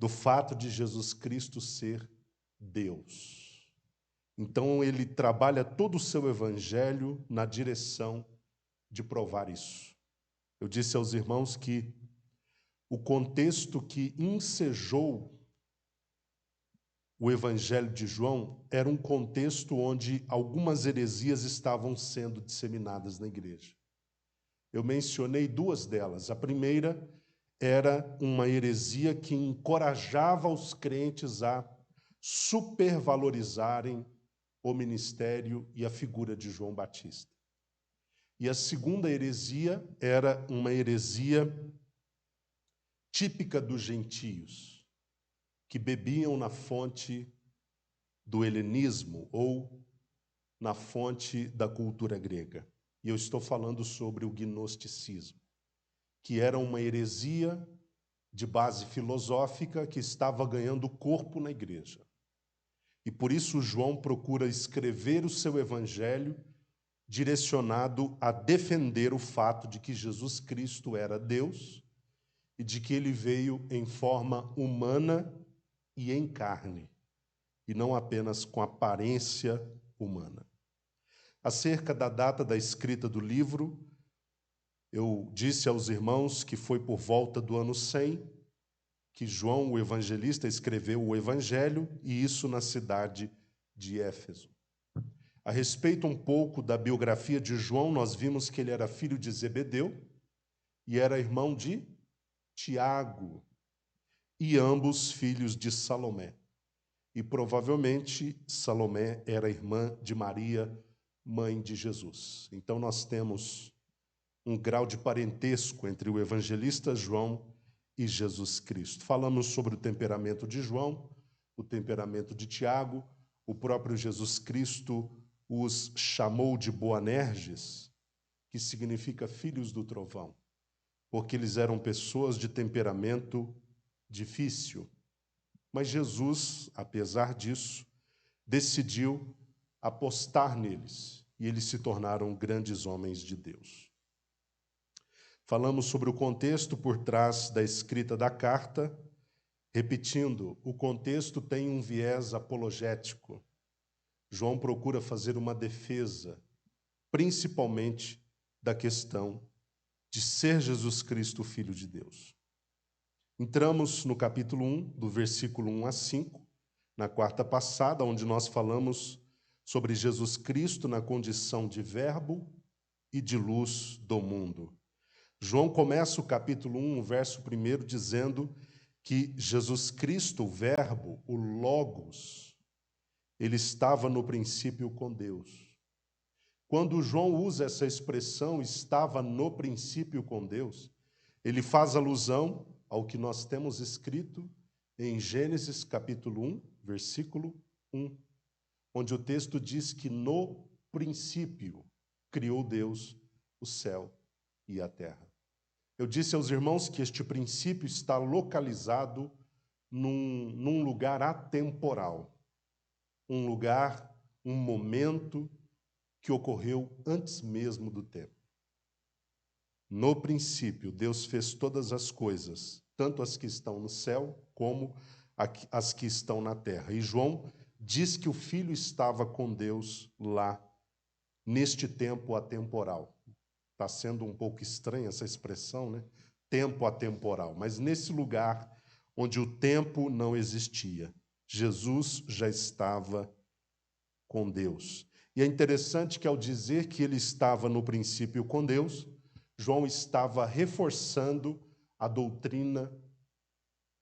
do fato de Jesus Cristo ser Deus. Então, ele trabalha todo o seu evangelho na direção de provar isso. Eu disse aos irmãos que o contexto que ensejou o evangelho de João era um contexto onde algumas heresias estavam sendo disseminadas na igreja. Eu mencionei duas delas. A primeira era uma heresia que encorajava os crentes a supervalorizarem o ministério e a figura de João Batista. E a segunda heresia era uma heresia típica dos gentios, que bebiam na fonte do helenismo ou na fonte da cultura grega. E eu estou falando sobre o gnosticismo, que era uma heresia de base filosófica que estava ganhando corpo na igreja. E por isso João procura escrever o seu evangelho direcionado a defender o fato de que Jesus Cristo era Deus e de que ele veio em forma humana e em carne, e não apenas com aparência humana. Acerca da data da escrita do livro, eu disse aos irmãos que foi por volta do ano 100 que João, o evangelista, escreveu o evangelho, e isso na cidade de Éfeso. A respeito um pouco da biografia de João, nós vimos que ele era filho de Zebedeu e era irmão de Tiago, e ambos filhos de Salomé. E provavelmente Salomé era irmã de Maria, mãe de Jesus. Então nós temos um grau de parentesco entre o evangelista João e Jesus Cristo. Falamos sobre o temperamento de João, o temperamento de Tiago. O próprio Jesus Cristo os chamou de Boanerges, que significa filhos do trovão, porque eles eram pessoas de temperamento difícil. Mas Jesus, apesar disso, decidiu apostar neles, e eles se tornaram grandes homens de Deus. Falamos sobre o contexto por trás da escrita da carta. Repetindo, o contexto tem um viés apologético. João procura fazer uma defesa, principalmente da questão de ser Jesus Cristo o Filho de Deus. Entramos no capítulo 1, do versículo 1 a 5, na quarta passada, onde nós falamos sobre Jesus Cristo na condição de verbo e de luz do mundo. João começa o capítulo 1, verso 1, dizendo que Jesus Cristo, o verbo, o Logos, ele estava no princípio com Deus. Quando João usa essa expressão, estava no princípio com Deus, ele faz alusão ao que nós temos escrito em Gênesis capítulo 1, versículo 1, onde o texto diz que no princípio criou Deus o céu e a terra. Eu disse aos irmãos que este princípio está localizado num lugar atemporal, um lugar, um momento que ocorreu antes mesmo do tempo. No princípio, Deus fez todas as coisas, tanto as que estão no céu como as que estão na terra. E João diz que o Filho estava com Deus lá, neste tempo atemporal. Está sendo um pouco estranha essa expressão, né? Tempo atemporal. Mas nesse lugar onde o tempo não existia, Jesus já estava com Deus. E é interessante que ao dizer que ele estava no princípio com Deus, João estava reforçando a doutrina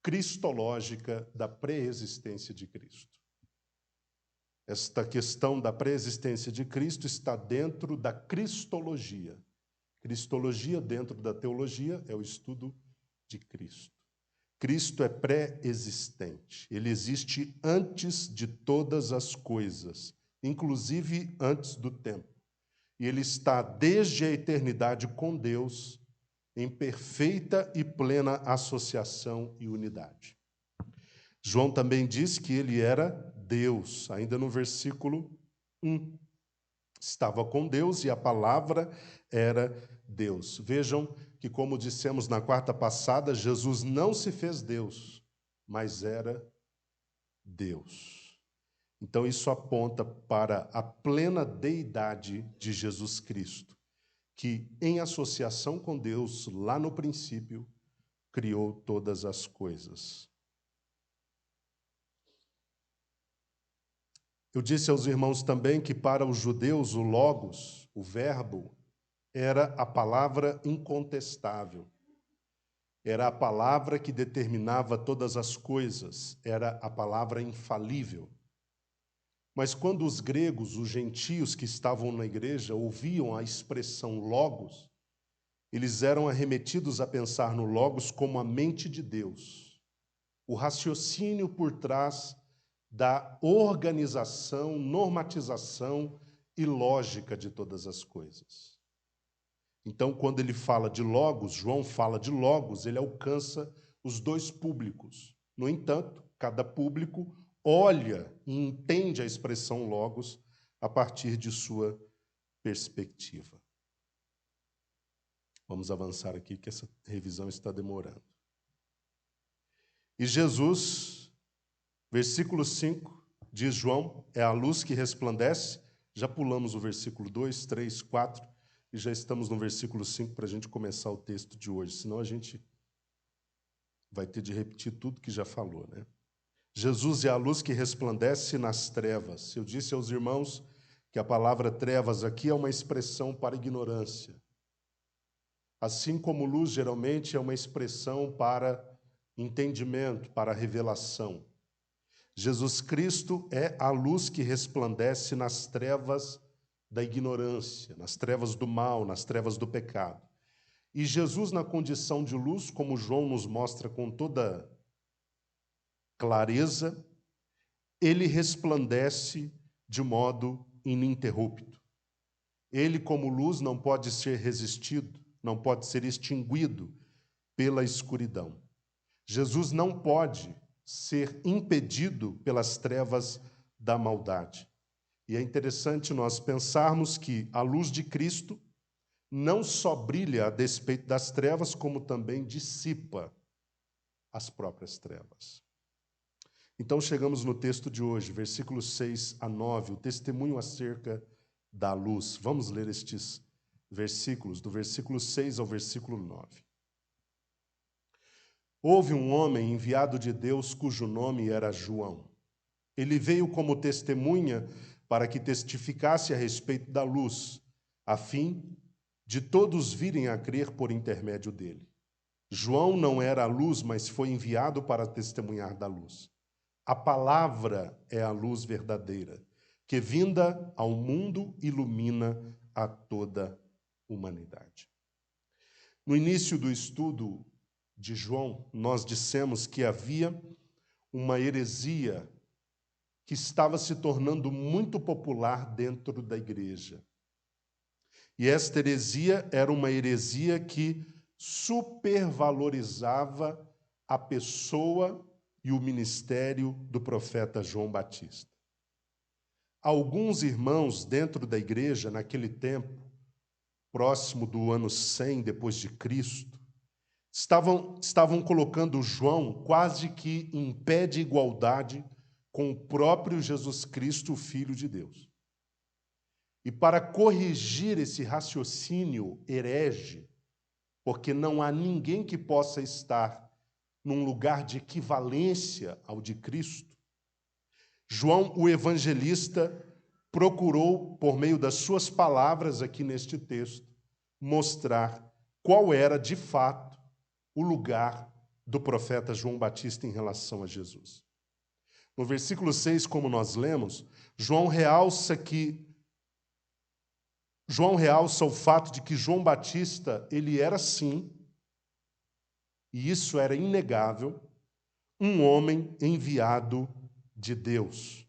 cristológica da pré-existência de Cristo. Esta questão da pré-existência de Cristo está dentro da cristologia. Cristologia, dentro da teologia, é o estudo de Cristo. Cristo é pré-existente. Ele existe antes de todas as coisas, inclusive antes do tempo. E ele está desde a eternidade com Deus, em perfeita e plena associação e unidade. João também diz que ele era Deus, ainda no versículo 1. Estava com Deus e a palavra era Deus. Vejam que, como dissemos na quarta passada, Jesus não se fez Deus, mas era Deus. Então isso aponta para a plena deidade de Jesus Cristo, que em associação com Deus, lá no princípio, criou todas as coisas. Eu disse aos irmãos também que para os judeus o logos, o verbo, era a palavra incontestável. Era a palavra que determinava todas as coisas, era a palavra infalível. Mas quando os gregos, os gentios que estavam na igreja, ouviam a expressão logos, eles eram arremetidos a pensar no logos como a mente de Deus, o raciocínio por trás da organização, normatização e lógica de todas as coisas. Então, quando ele fala de logos, João fala de logos, ele alcança os dois públicos. No entanto, cada público olha e entende a expressão logos a partir de sua perspectiva. Vamos avançar aqui, que essa revisão está demorando. E Jesus, versículo 5, diz João, é a luz que resplandece. Já pulamos o versículo 2, 3, 4, e já estamos no versículo 5 para a gente começar o texto de hoje, senão a gente vai ter de repetir tudo que já falou, né? Jesus é a luz que resplandece nas trevas. Eu disse aos irmãos que a palavra trevas aqui é uma expressão para ignorância. Assim como luz geralmente é uma expressão para entendimento, para revelação. Jesus Cristo é a luz que resplandece nas trevas da ignorância, nas trevas do mal, nas trevas do pecado. E Jesus, na condição de luz, como João nos mostra com toda clareza, ele resplandece de modo ininterrupto. Ele, como luz, não pode ser resistido, não pode ser extinguido pela escuridão. Jesus não pode ser impedido pelas trevas da maldade. E é interessante nós pensarmos que a luz de Cristo não só brilha a despeito das trevas, como também dissipa as próprias trevas. Então chegamos no texto de hoje, versículos 6 a 9, o testemunho acerca da luz. Vamos ler estes versículos, do versículo 6 ao versículo 9. Houve um homem enviado de Deus cujo nome era João. Ele veio como testemunha para que testificasse a respeito da luz, a fim de todos virem a crer por intermédio dele. João não era a luz, mas foi enviado para testemunhar da luz. A palavra é a luz verdadeira, que vinda ao mundo ilumina a toda a humanidade. No início do estudo de João, nós dissemos que havia uma heresia que estava se tornando muito popular dentro da igreja. E esta heresia era uma heresia que supervalorizava a pessoa e o ministério do profeta João Batista. Alguns irmãos dentro da igreja, naquele tempo, próximo do ano 100 depois de Cristo, estavam colocando João quase que em pé de igualdade com o próprio Jesus Cristo, o Filho de Deus. E para corrigir esse raciocínio herege, porque não há ninguém que possa estar num lugar de equivalência ao de Cristo, João, o evangelista, procurou, por meio das suas palavras aqui neste texto, mostrar qual era, de fato, o lugar do profeta João Batista em relação a Jesus. No versículo 6, como nós lemos, João realça o fato de que João Batista, ele era sim, e isso era inegável, um homem enviado de Deus.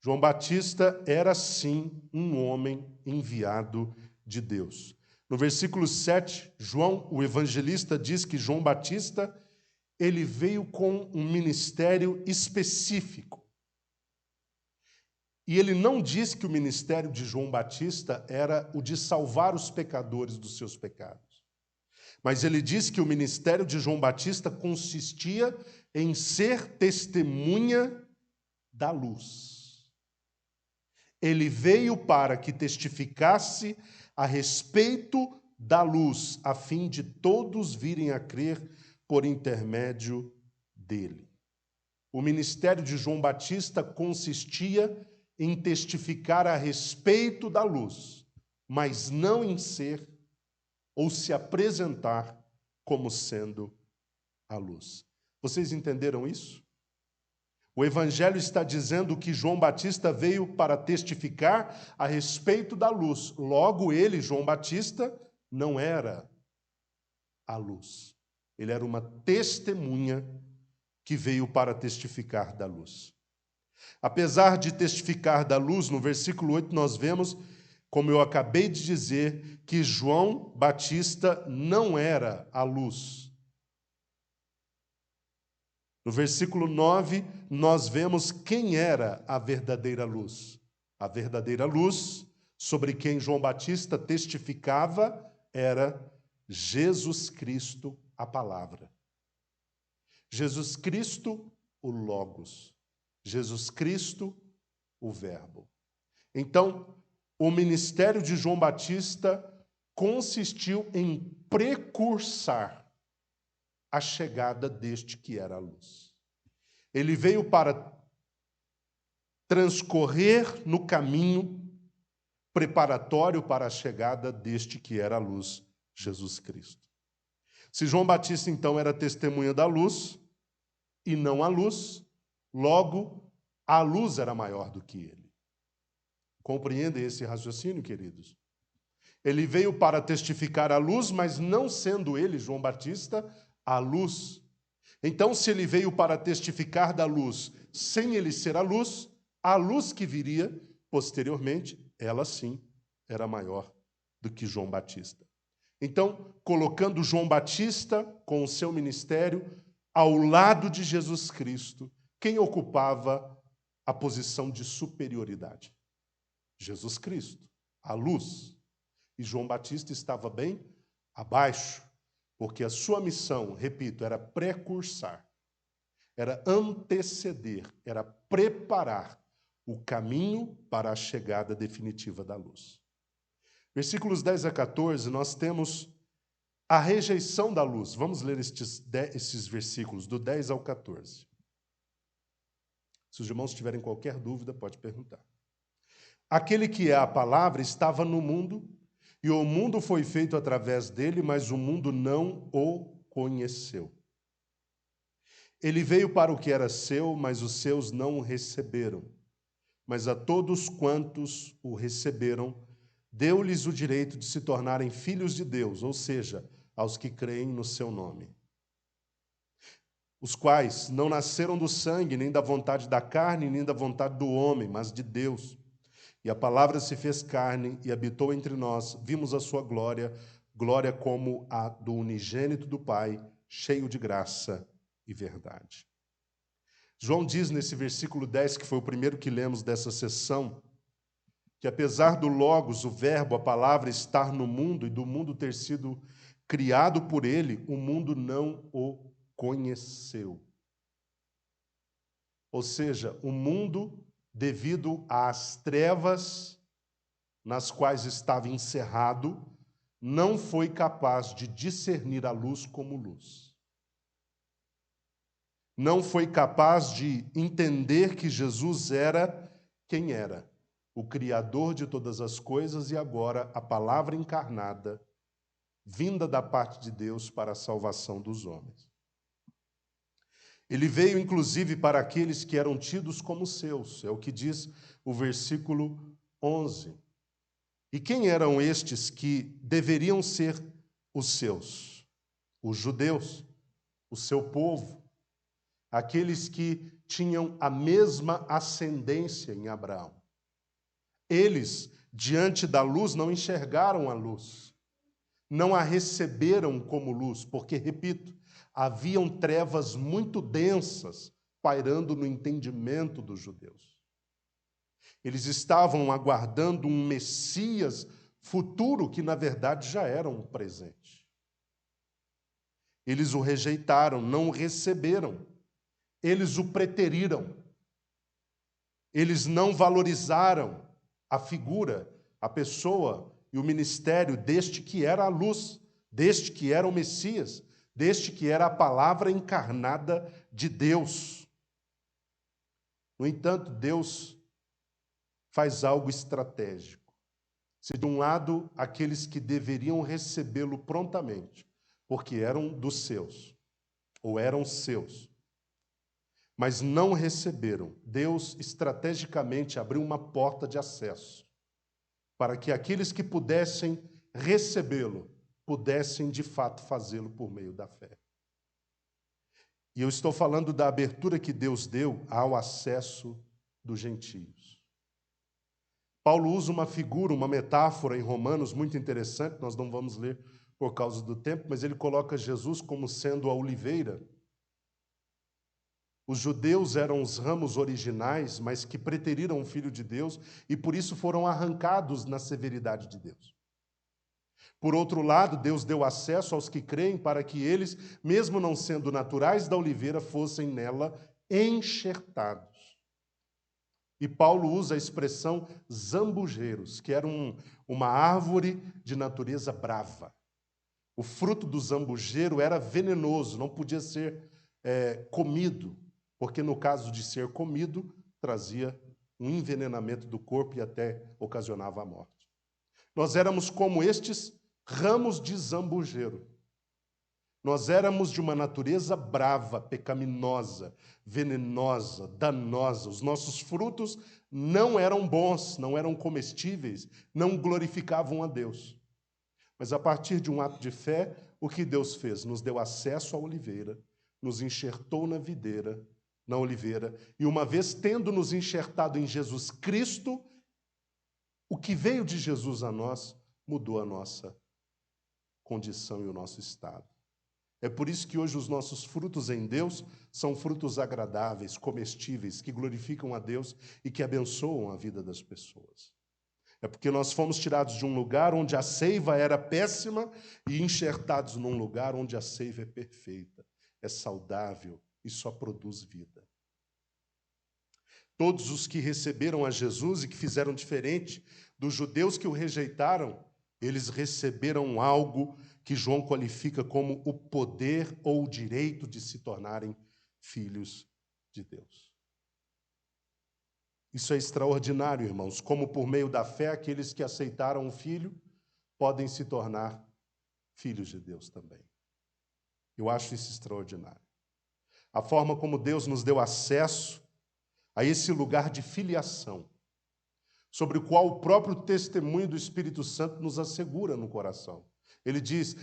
João Batista era sim um homem enviado de Deus. No versículo 7, João, o evangelista, diz que João Batista, ele veio com um ministério específico. E ele não diz que o ministério de João Batista era o de salvar os pecadores dos seus pecados. Mas ele diz que o ministério de João Batista consistia em ser testemunha da luz. Ele veio para que testificasse a respeito da luz, a fim de todos virem a crer por intermédio dele. O ministério de João Batista consistia em testificar a respeito da luz, mas não em ser ou se apresentar como sendo a luz. Vocês entenderam isso? O Evangelho está dizendo que João Batista veio para testificar a respeito da luz. Logo, ele, João Batista, não era a luz. Ele era uma testemunha que veio para testificar da luz. Apesar de testificar da luz, no versículo 8 nós vemos, como eu acabei de dizer, que João Batista não era a luz. No versículo 9, nós vemos quem era a verdadeira luz. A verdadeira luz, sobre quem João Batista testificava, era Jesus Cristo, a palavra. Jesus Cristo, o Logos. Jesus Cristo, o Verbo. Então, o ministério de João Batista consistiu em precursar a chegada deste que era a luz. Ele veio para transcorrer no caminho preparatório para a chegada deste que era a luz, Jesus Cristo. Se João Batista, então, era testemunha da luz e não a luz, logo, a luz era maior do que ele. Compreendem esse raciocínio, queridos? Ele veio para testificar a luz, mas não sendo ele, João Batista, a luz. Então, se ele veio para testificar da luz, sem ele ser a luz que viria posteriormente, ela sim era maior do que João Batista. Então, colocando João Batista com o seu ministério ao lado de Jesus Cristo, quem ocupava a posição de superioridade? Jesus Cristo, a luz. E João Batista estava bem abaixo, porque a sua missão, repito, era precursar, era anteceder, era preparar o caminho para a chegada definitiva da luz. Versículos 10 a 14, nós temos a rejeição da luz. Vamos ler esses versículos, do 10 ao 14. Se os irmãos tiverem qualquer dúvida, pode perguntar. Aquele que é a palavra estava no mundo, e o mundo foi feito através dele, mas o mundo não o conheceu. Ele veio para o que era seu, mas os seus não o receberam. Mas a todos quantos o receberam, deu-lhes o direito de se tornarem filhos de Deus, ou seja, aos que creem no seu nome. Os quais não nasceram do sangue, nem da vontade da carne, nem da vontade do homem, mas de Deus. E a palavra se fez carne e habitou entre nós. Vimos a sua glória, glória como a do unigênito do Pai, cheio de graça e verdade. João diz nesse versículo 10, que foi o primeiro que lemos dessa sessão, que apesar do Logos, o verbo, a palavra, estar no mundo e do mundo ter sido criado por ele, o mundo não o conheceu. Ou seja, o mundo, devido às trevas nas quais estava encerrado, não foi capaz de discernir a luz como luz. Não foi capaz de entender que Jesus era quem era, o Criador de todas as coisas e agora a palavra encarnada, vinda da parte de Deus para a salvação dos homens. Ele veio, inclusive, para aqueles que eram tidos como seus, é o que diz o versículo 11. E quem eram estes que deveriam ser os seus? Os judeus, o seu povo, aqueles que tinham a mesma ascendência em Abraão. Eles, diante da luz, não enxergaram a luz, não a receberam como luz, porque, repito, haviam trevas muito densas pairando no entendimento dos judeus. Eles estavam aguardando um Messias futuro que, na verdade, já era um presente. Eles o rejeitaram, não o receberam. Eles o preteriram. Eles não valorizaram a figura, a pessoa e o ministério deste que era a luz, deste que era o Messias, deste que era a palavra encarnada de Deus. No entanto, Deus faz algo estratégico. Se de um lado, aqueles que deveriam recebê-lo prontamente, porque eram dos seus, ou eram seus, mas não receberam, Deus estrategicamente abriu uma porta de acesso para que aqueles que pudessem recebê-lo, pudessem de fato fazê-lo por meio da fé. E eu estou falando da abertura que Deus deu ao acesso dos gentios. Paulo usa uma figura, uma metáfora em Romanos muito interessante, nós não vamos ler por causa do tempo, mas ele coloca Jesus como sendo a oliveira. Os judeus eram os ramos originais, mas que preteriram o Filho de Deus e por isso foram arrancados na severidade de Deus. Por outro lado, Deus deu acesso aos que creem para que eles, mesmo não sendo naturais da oliveira, fossem nela enxertados. E Paulo usa a expressão zambujeiros, que era uma árvore de natureza brava. O fruto do zambujeiro era venenoso, não podia ser comido, porque no caso de ser comido, trazia um envenenamento do corpo e até ocasionava a morte. Nós éramos como estes ramos de zambujeiro. Nós éramos de uma natureza brava, pecaminosa, venenosa, danosa. Os nossos frutos não eram bons, não eram comestíveis, não glorificavam a Deus. Mas a partir de um ato de fé, o que Deus fez? Nos deu acesso à oliveira, nos enxertou na oliveira, e uma vez tendo nos enxertado em Jesus Cristo, o que veio de Jesus a nós mudou a nossa condição e o nosso estado. É por isso que hoje os nossos frutos em Deus são frutos agradáveis, comestíveis, que glorificam a Deus e que abençoam a vida das pessoas. É porque nós fomos tirados de um lugar onde a seiva era péssima e enxertados num lugar onde a seiva é perfeita, é saudável e só produz vida. Todos os que receberam a Jesus e que fizeram diferente dos judeus que o rejeitaram, eles receberam algo que João qualifica como o poder ou o direito de se tornarem filhos de Deus. Isso é extraordinário, irmãos, como por meio da fé aqueles que aceitaram o Filho podem se tornar filhos de Deus também. Eu acho isso extraordinário. A forma como Deus nos deu acesso a esse lugar de filiação, sobre o qual o próprio testemunho do Espírito Santo nos assegura no coração. Ele diz,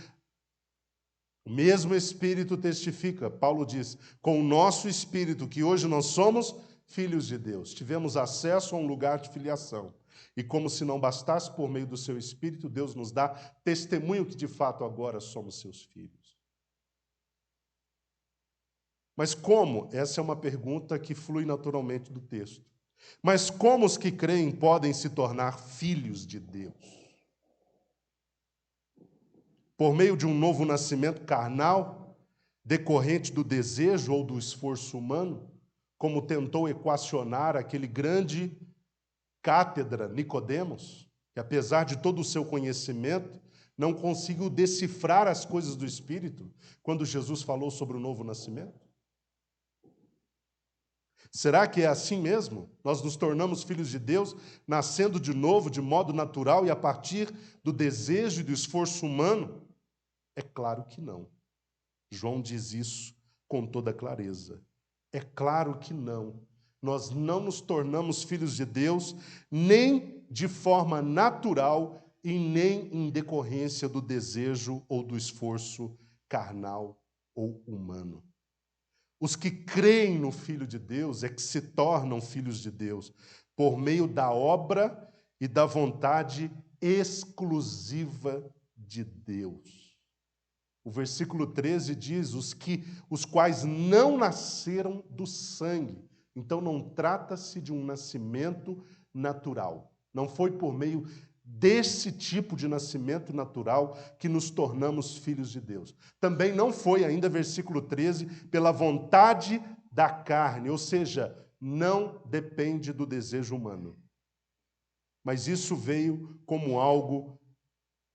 o mesmo Espírito testifica, Paulo diz, com o nosso Espírito, que hoje nós somos filhos de Deus. Tivemos acesso a um lugar de filiação. E como se não bastasse, por meio do seu Espírito, Deus nos dá testemunho que de fato agora somos seus filhos. Mas como? Essa é uma pergunta que flui naturalmente do texto. Mas como os que creem podem se tornar filhos de Deus? Por meio de um novo nascimento carnal, decorrente do desejo ou do esforço humano, como tentou equacionar aquele grande cátedra Nicodemos, que apesar de todo o seu conhecimento, não conseguiu decifrar as coisas do Espírito quando Jesus falou sobre o novo nascimento? Será que é assim mesmo? Nós nos tornamos filhos de Deus, nascendo de novo, de modo natural e a partir do desejo e do esforço humano? É claro que não. João diz isso com toda clareza. É claro que não. Nós não nos tornamos filhos de Deus nem de forma natural e nem em decorrência do desejo ou do esforço carnal ou humano. Os que creem no Filho de Deus é que se tornam filhos de Deus por meio da obra e da vontade exclusiva de Deus. O versículo 13 diz, os quais não nasceram do sangue. Então não trata-se de um nascimento natural. Não foi por meio desse tipo de nascimento natural que nos tornamos filhos de Deus. Também não foi, ainda versículo 13, pela vontade da carne, ou seja, não depende do desejo humano. Mas isso veio como algo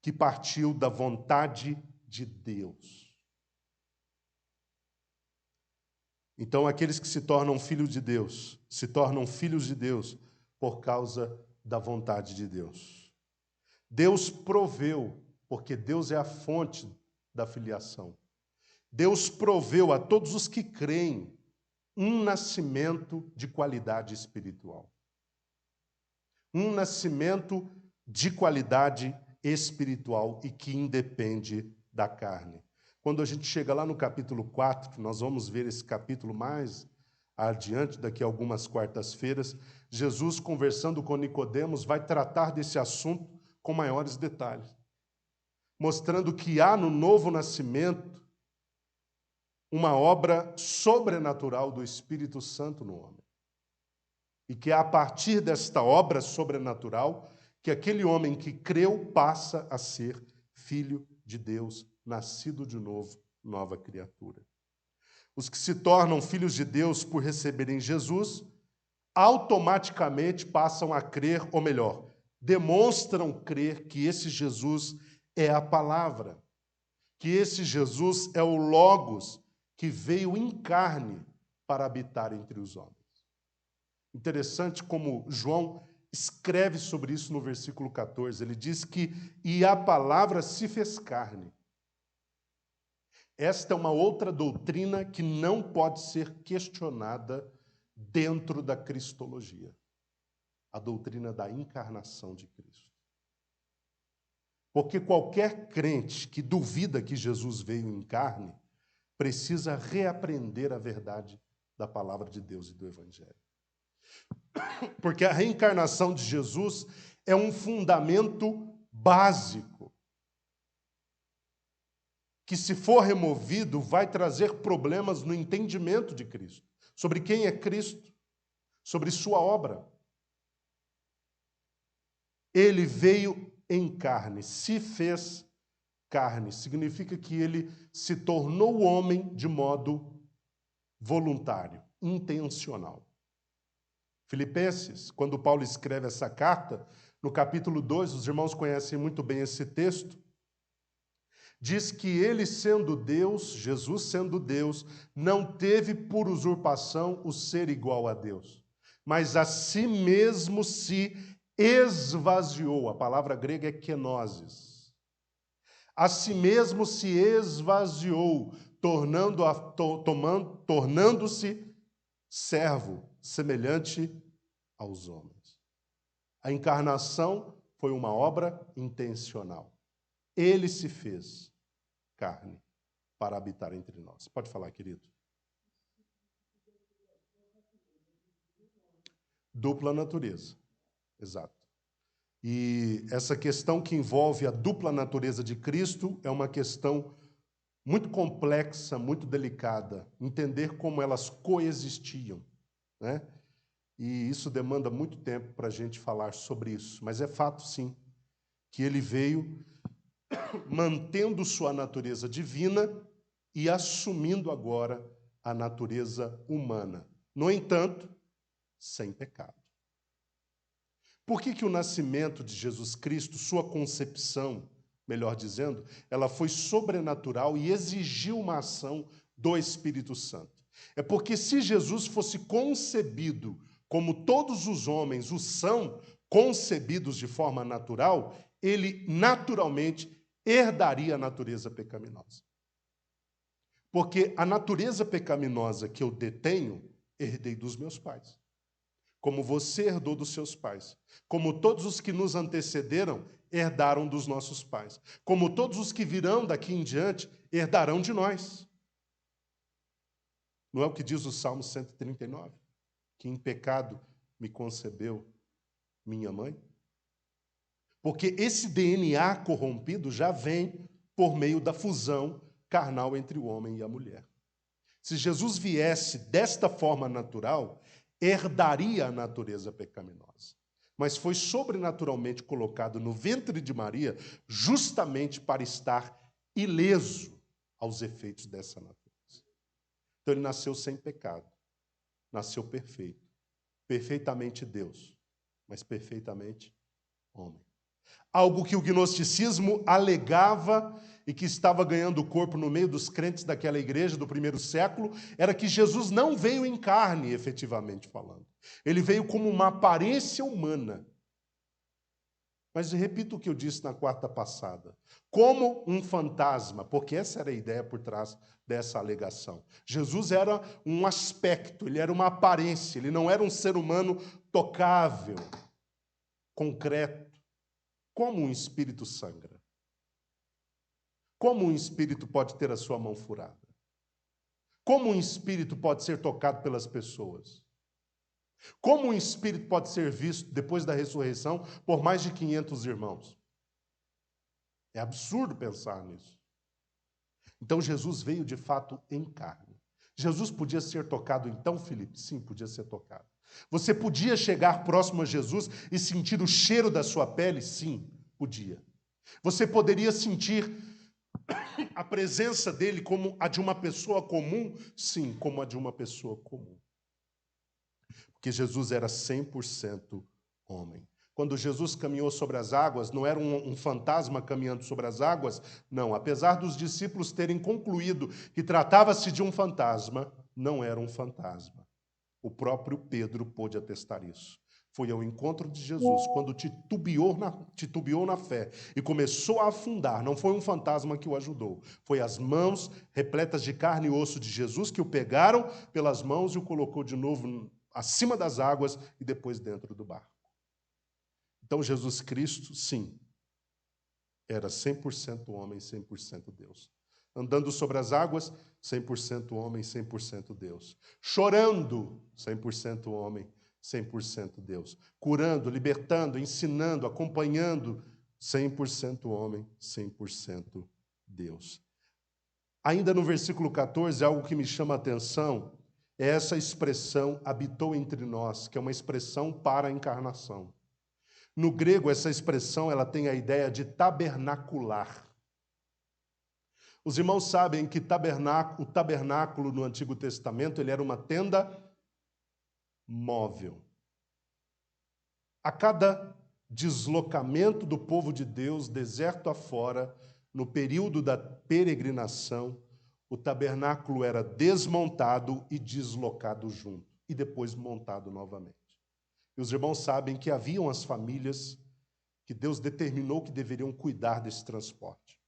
que partiu da vontade de Deus. Então, aqueles que se tornam filhos de Deus, se tornam filhos de Deus por causa da vontade de Deus. Deus proveu, porque Deus é a fonte da filiação. Deus proveu a todos os que creem um nascimento de qualidade espiritual. Um nascimento de qualidade espiritual e que independe da carne. Quando a gente chega lá no capítulo 4, nós vamos ver esse capítulo mais adiante, daqui a algumas quartas-feiras, Jesus, conversando com Nicodemos, vai tratar desse assunto com maiores detalhes, mostrando que há no novo nascimento uma obra sobrenatural do Espírito Santo no homem. E que é a partir desta obra sobrenatural que aquele homem que creu passa a ser filho de Deus, nascido de novo, nova criatura. Os que se tornam filhos de Deus por receberem Jesus, automaticamente passam a crer, ou melhor, demonstram crer que esse Jesus é a palavra, que esse Jesus é o Logos que veio em carne para habitar entre os homens. Interessante como João escreve sobre isso no versículo 14. Ele diz que, e a palavra se fez carne. Esta é uma outra doutrina que não pode ser questionada dentro da cristologia. A doutrina da encarnação de Cristo. Porque qualquer crente que duvida que Jesus veio em carne, precisa reaprender a verdade da palavra de Deus e do Evangelho. Porque a reencarnação de Jesus é um fundamento básico, que se for removido, vai trazer problemas no entendimento de Cristo, sobre quem é Cristo, sobre sua obra. Ele veio em carne, se fez carne. Significa que ele se tornou homem de modo voluntário, intencional. Filipenses, quando Paulo escreve essa carta, no capítulo 2, os irmãos conhecem muito bem esse texto, diz que ele sendo Deus, Jesus sendo Deus, não teve por usurpação o ser igual a Deus, mas a si mesmo se esvaziou. A palavra grega é kenosis. A si mesmo se esvaziou, tornando-se servo, semelhante aos homens. A encarnação foi uma obra intencional. Ele se fez carne para habitar entre nós. Pode falar, querido. Dupla natureza. Exato. E essa questão que envolve a dupla natureza de Cristo é uma questão muito complexa, muito delicada. Entender como elas coexistiam, né? E isso demanda muito tempo para a gente falar sobre isso. Mas é fato, sim, que ele veio mantendo sua natureza divina e assumindo agora a natureza humana. No entanto, sem pecado. Por que o nascimento de Jesus Cristo, sua concepção, melhor dizendo, ela foi sobrenatural e exigiu uma ação do Espírito Santo? É porque se Jesus fosse concebido como todos os homens o são, concebidos de forma natural, ele naturalmente herdaria a natureza pecaminosa. Porque a natureza pecaminosa que eu detenho, herdei dos meus pais. Como você herdou dos seus pais. Como todos os que nos antecederam, herdaram dos nossos pais. Como todos os que virão daqui em diante, herdarão de nós. Não é o que diz o Salmo 139? Que em pecado me concebeu minha mãe? Porque esse DNA corrompido já vem por meio da fusão carnal entre o homem e a mulher. Se Jesus viesse desta forma natural, herdaria a natureza pecaminosa. mas foi sobrenaturalmente colocado no ventre de Maria justamente para estar ileso aos efeitos dessa natureza. Então ele nasceu sem pecado, nasceu perfeito, perfeitamente Deus, mas perfeitamente homem. Algo que o gnosticismo alegava e que estava ganhando corpo no meio dos crentes daquela igreja do primeiro século, era que Jesus não veio em carne, efetivamente falando. Ele veio como uma aparência humana. Mas repito o que eu disse na quarta passada. Como um fantasma, porque essa era a ideia por trás dessa alegação. Jesus era um aspecto, ele era uma aparência, ele não era um ser humano tocável, concreto. Como um espírito sangra? Como um espírito pode ter a sua mão furada? Como um espírito pode ser tocado pelas pessoas? Como um espírito pode ser visto depois da ressurreição por mais de 500 irmãos? É absurdo pensar nisso. Então Jesus veio de fato em carne. Jesus podia ser tocado então, Felipe? Sim, podia ser tocado. Você podia chegar próximo a Jesus e sentir o cheiro da sua pele? Sim, podia. Você poderia sentir a presença dele como a de uma pessoa comum? Sim, como a de uma pessoa comum. Porque Jesus era 100% homem. Quando Jesus caminhou sobre as águas, não era um fantasma caminhando sobre as águas, não. Apesar dos discípulos terem concluído que tratava-se de um fantasma, não era um fantasma. O próprio Pedro pôde atestar isso. Foi ao encontro de Jesus, quando titubeou na fé e começou a afundar. Não foi um fantasma que o ajudou. Foi as mãos repletas de carne e osso de Jesus que o pegaram pelas mãos e o colocou de novo acima das águas e depois dentro do barco. Então Jesus Cristo, sim, era 100% homem, 100% Deus. Andando sobre as águas, 100% homem, 100% Deus. Chorando, 100% homem, 100% Deus. Curando, libertando, ensinando, acompanhando, 100% homem, 100% Deus. Ainda no versículo 14, algo que me chama a atenção é essa expressão habitou entre nós, que é uma expressão para a encarnação. No grego, essa expressão ela tem a ideia de tabernacular. Os irmãos sabem que o tabernáculo no Antigo Testamento ele era uma tenda móvel. A cada deslocamento do povo de Deus, deserto afora, no período da peregrinação, o tabernáculo era desmontado e deslocado junto, e depois montado novamente. E os irmãos sabem que haviam as famílias que Deus determinou que deveriam cuidar desse transporte.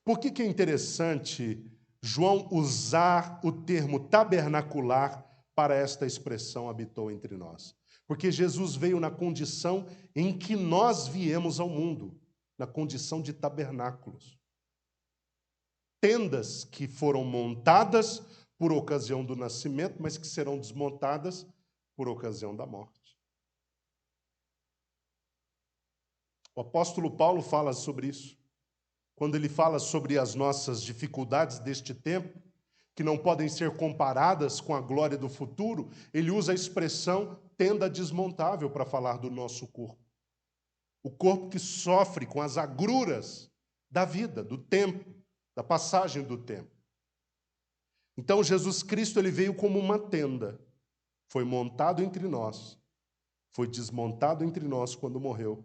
Por que é interessante João usar o termo tabernacular para esta expressão habitou entre nós? Porque Jesus veio na condição em que nós viemos ao mundo, na condição de tabernáculos. Tendas que foram montadas por ocasião do nascimento, mas que serão desmontadas por ocasião da morte. O apóstolo Paulo fala sobre isso. Quando ele fala sobre as nossas dificuldades deste tempo, que não podem ser comparadas com a glória do futuro, ele usa a expressão tenda desmontável para falar do nosso corpo. O corpo que sofre com as agruras da vida, do tempo, da passagem do tempo. Então, Jesus Cristo ele veio como uma tenda, foi montado entre nós, foi desmontado entre nós quando morreu,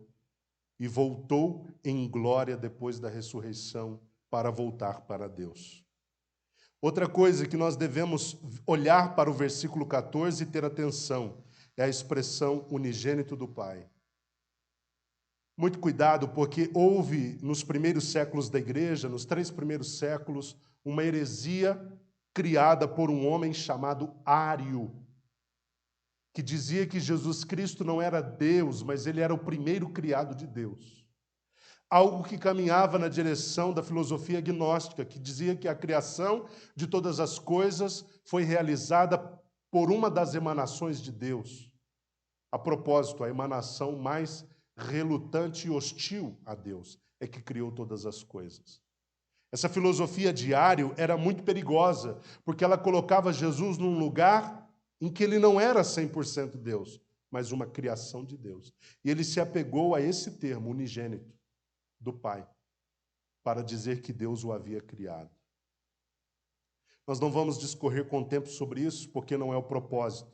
e voltou em glória depois da ressurreição para voltar para Deus. Outra coisa que nós devemos olhar para o versículo 14 e ter atenção é a expressão unigênito do Pai. Muito cuidado, porque houve nos primeiros séculos da igreja, nos 3 primeiros séculos, uma heresia criada por um homem chamado Ário, que dizia que Jesus Cristo não era Deus, mas ele era o primeiro criado de Deus. Algo que caminhava na direção da filosofia gnóstica, que dizia que a criação de todas as coisas foi realizada por uma das emanações de Deus. A propósito, a emanação mais relutante e hostil a Deus é que criou todas as coisas. Essa filosofia de Ário era muito perigosa, porque ela colocava Jesus num lugar em que ele não era 100% Deus, mas uma criação de Deus. E ele se apegou a esse termo, unigênito, do Pai, para dizer que Deus o havia criado. Nós não vamos discorrer com o tempo sobre isso, porque não é o propósito.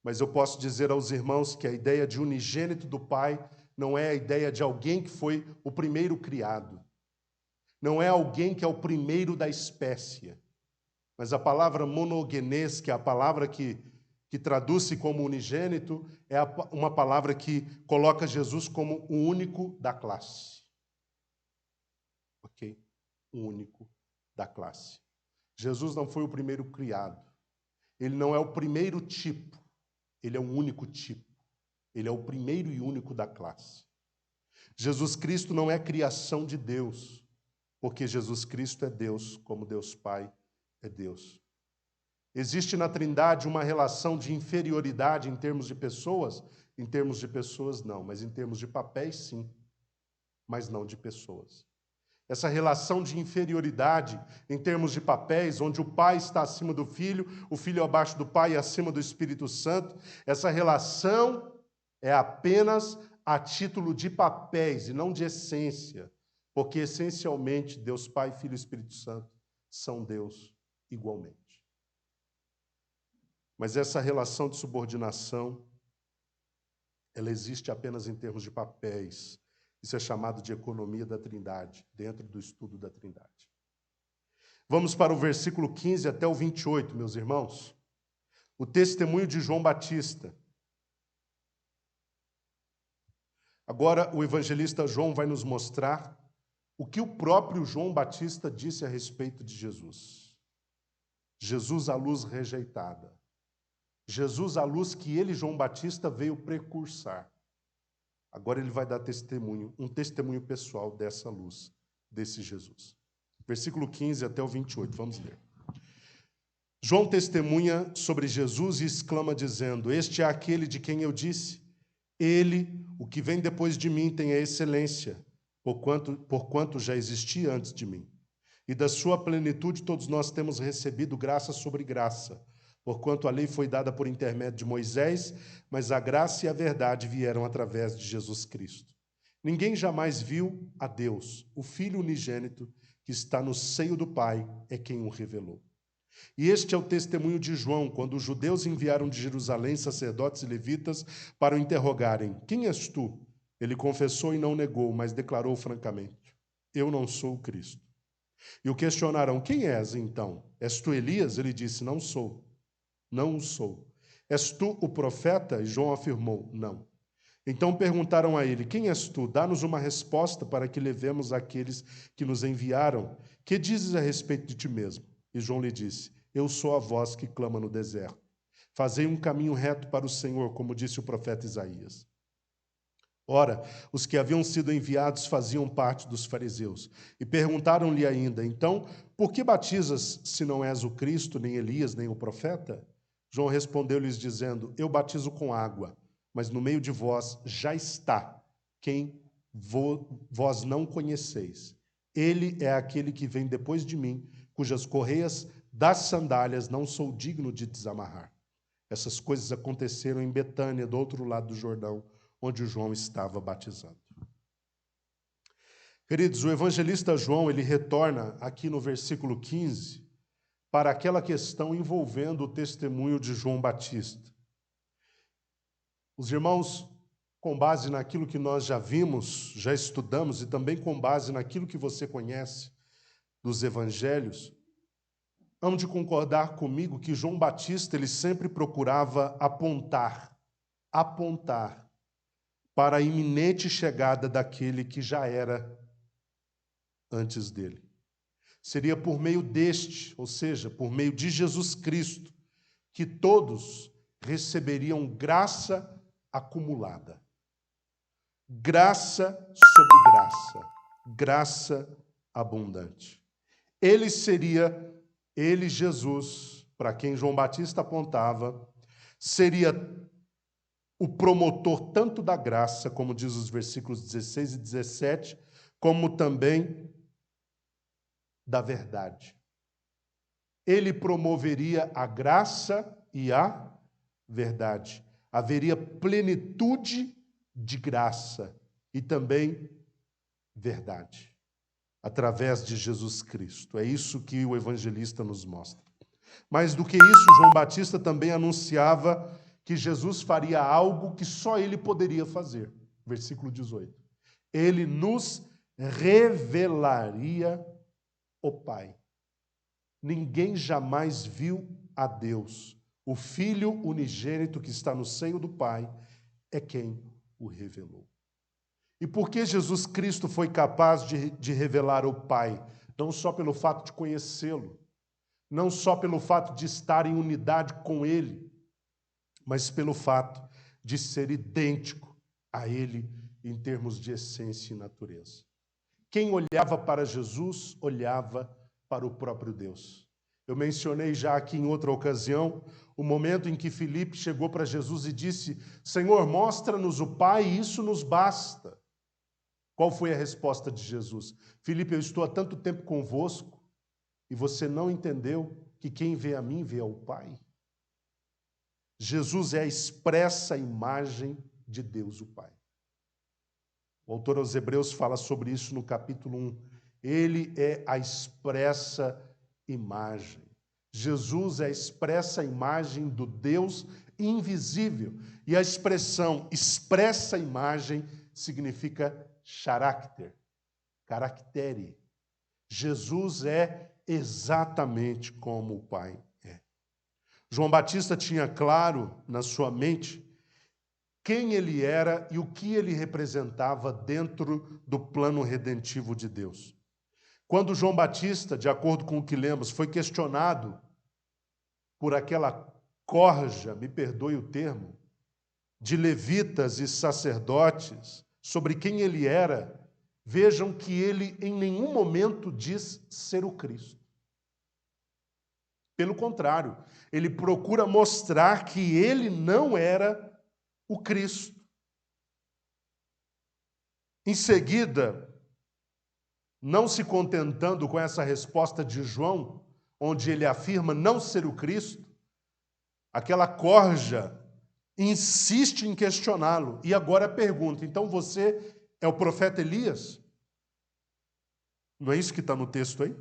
Mas eu posso dizer aos irmãos que a ideia de unigênito do Pai não é a ideia de alguém que foi o primeiro criado. Não é alguém que é o primeiro da espécie. Mas a palavra monogenês, que é a palavra que traduz-se como unigênito, é uma palavra que coloca Jesus como o único da classe. Ok? O único da classe. Jesus não foi o primeiro criado. Ele não é o primeiro tipo. Ele é o único tipo. Ele é o primeiro e único da classe. Jesus Cristo não é criação de Deus, porque Jesus Cristo é Deus, como Deus Pai é Deus. Existe na Trindade uma relação de inferioridade em termos de pessoas? Em termos de pessoas, não, mas em termos de papéis, sim, mas não de pessoas. Essa relação de inferioridade em termos de papéis, onde o Pai está acima do Filho, o Filho abaixo do Pai e acima do Espírito Santo, essa relação é apenas a título de papéis e não de essência, porque essencialmente Deus Pai, Filho e Espírito Santo são Deus igualmente. Mas essa relação de subordinação, ela existe apenas em termos de papéis. Isso é chamado de economia da Trindade, dentro do estudo da Trindade. Vamos para o versículo 15 até o 28, meus irmãos. O testemunho de João Batista. Agora, o evangelista João vai nos mostrar o que o próprio João Batista disse a respeito de Jesus. Jesus, a luz rejeitada. Jesus, a luz que ele, João Batista, veio precursar. Agora ele vai dar testemunho, um testemunho pessoal dessa luz, desse Jesus. Versículo 15 até o 28, vamos ler. João testemunha sobre Jesus e exclama dizendo: Este é aquele de quem eu disse, ele, o que vem depois de mim, tem a excelência, porquanto já existia antes de mim. E da sua plenitude todos nós temos recebido graça sobre graça, porquanto a lei foi dada por intermédio de Moisés, mas a graça e a verdade vieram através de Jesus Cristo. Ninguém jamais viu a Deus, o Filho unigênito, que está no seio do Pai, é quem o revelou. E este é o testemunho de João, quando os judeus enviaram de Jerusalém sacerdotes e levitas para o interrogarem: Quem és tu? Ele confessou e não negou, mas declarou francamente: Eu não sou o Cristo. E o questionaram: Quem és, então? És tu Elias? Ele disse: Não sou. Não o sou. És tu o profeta? E João afirmou: Não. Então perguntaram a ele: Quem és tu? Dá-nos uma resposta para que levemos àqueles que nos enviaram. Que dizes a respeito de ti mesmo? E João lhe disse: Eu sou a voz que clama no deserto. Fazei um caminho reto para o Senhor, como disse o profeta Isaías. Ora, os que haviam sido enviados faziam parte dos fariseus. E perguntaram-lhe ainda: Então, por que batizas se não és o Cristo, nem Elias, nem o profeta? João respondeu-lhes dizendo: Eu batizo com água, mas no meio de vós já está quem vós não conheceis. Ele é aquele que vem depois de mim, cujas correias das sandálias não sou digno de desamarrar. Essas coisas aconteceram em Betânia, do outro lado do Jordão, onde João estava batizando. Queridos, o evangelista João, ele retorna aqui no versículo 15 para aquela questão envolvendo o testemunho de João Batista. Os irmãos, com base naquilo que nós já vimos, já estudamos, e também com base naquilo que você conhece dos evangelhos, hão de concordar comigo que João Batista, ele sempre procurava apontar para a iminente chegada daquele que já era antes dele. Seria por meio deste, ou seja, por meio de Jesus Cristo, que todos receberiam graça acumulada. Graça sobre graça. Graça abundante. Ele, Jesus, para quem João Batista apontava, seria o promotor tanto da graça, como diz os versículos 16 e 17, como também da verdade. Ele promoveria a graça e a verdade. haveria plenitude de graça e também verdade, através de Jesus Cristo. É isso que o evangelista nos mostra. Mais do que isso, João Batista também anunciava que Jesus faria algo que só ele poderia fazer. Versículo 18. Ele nos revelaria o Pai. Ninguém jamais viu a Deus. O Filho unigênito que está no seio do Pai é quem o revelou. E por que Jesus Cristo foi capaz de revelar o Pai? Não só pelo fato de conhecê-lo, não só pelo fato de estar em unidade com Ele, mas pelo fato de ser idêntico a Ele em termos de essência e natureza. Quem olhava para Jesus, olhava para o próprio Deus. Eu mencionei já aqui em outra ocasião o momento em que Filipe chegou para Jesus e disse: Senhor, mostra-nos o Pai e isso nos basta. Qual foi a resposta de Jesus? Filipe, eu estou há tanto tempo convosco e você não entendeu que quem vê a mim vê ao Pai? Jesus é a expressa imagem de Deus, o Pai. O autor aos Hebreus fala sobre isso no capítulo 1. Ele é a expressa imagem. Jesus é a expressa imagem do Deus invisível. E a expressão expressa imagem significa character, caractere. Jesus é exatamente como o Pai é. João Batista tinha claro na sua mente quem ele era e o que ele representava dentro do plano redentivo de Deus. Quando João Batista, de acordo com o que lemos, foi questionado por aquela corja, me perdoe o termo, de levitas e sacerdotes sobre quem ele era, vejam que ele em nenhum momento diz ser o Cristo. Pelo contrário, ele procura mostrar que ele não era o Cristo. Em seguida, não se contentando com essa resposta de João, onde ele afirma não ser o Cristo, aquela corja insiste em questioná-lo. E agora pergunta: então você é o profeta Elias? Não é isso que está no texto aí?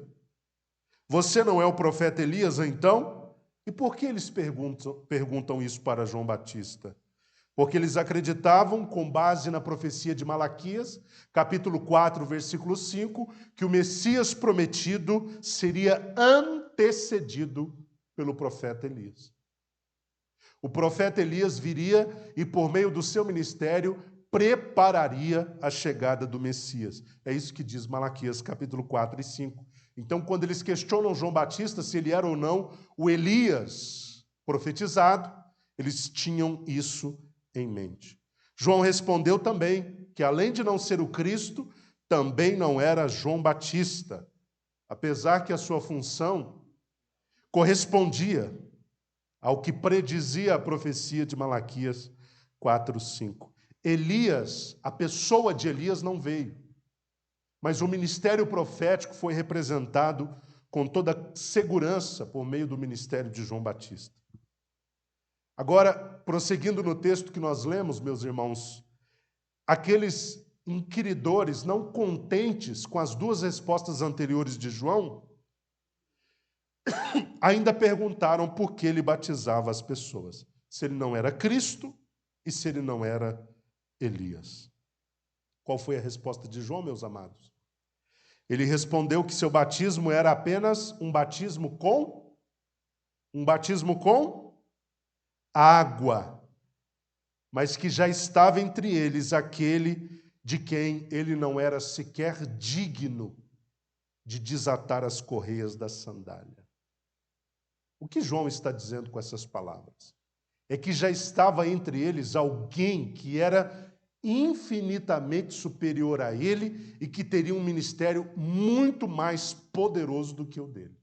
Você não é o profeta Elias, então? E por que eles perguntam isso para João Batista? Porque eles acreditavam, com base na profecia de Malaquias, capítulo 4, versículo 5, que o Messias prometido seria antecedido pelo profeta Elias. O profeta Elias viria e, por meio do seu ministério, prepararia a chegada do Messias. É isso que diz Malaquias, capítulo 4 e 5. Então, quando eles questionam João Batista se ele era ou não o Elias profetizado, eles tinham isso em mente. João respondeu também que, além de não ser o Cristo, também não era João Batista, apesar que a sua função correspondia ao que predizia a profecia de Malaquias 4:5. Elias, a pessoa de Elias não veio, mas o ministério profético foi representado com toda segurança por meio do ministério de João Batista. Agora, prosseguindo no texto que nós lemos, meus irmãos, aqueles inquiridores, não contentes com as duas respostas anteriores de João, ainda perguntaram por que ele batizava as pessoas. Se ele não era Cristo e se ele não era Elias. Qual foi a resposta de João, meus amados? Ele respondeu que seu batismo era apenas um batismo com água, mas que já estava entre eles aquele de quem ele não era sequer digno de desatar as correias da sandália. O que João está dizendo com essas palavras? É que já estava entre eles alguém que era infinitamente superior a ele e que teria um ministério muito mais poderoso do que o dele.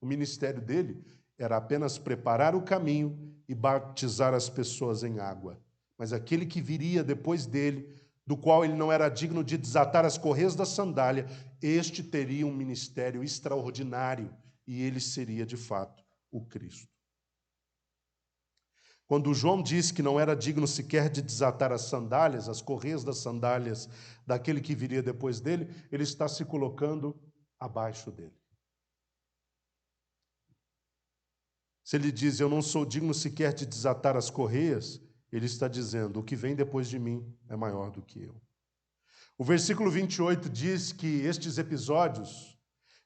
O ministério dele era apenas preparar o caminho e batizar as pessoas em água. Mas aquele que viria depois dele, do qual ele não era digno de desatar as correias da sandália, este teria um ministério extraordinário e ele seria, de fato, o Cristo. Quando João disse que não era digno sequer de desatar as sandálias, as correias das sandálias daquele que viria depois dele, ele está se colocando abaixo dele. Se ele diz, eu não sou digno sequer de desatar as correias, ele está dizendo, o que vem depois de mim é maior do que eu. O versículo 28 diz que estes episódios,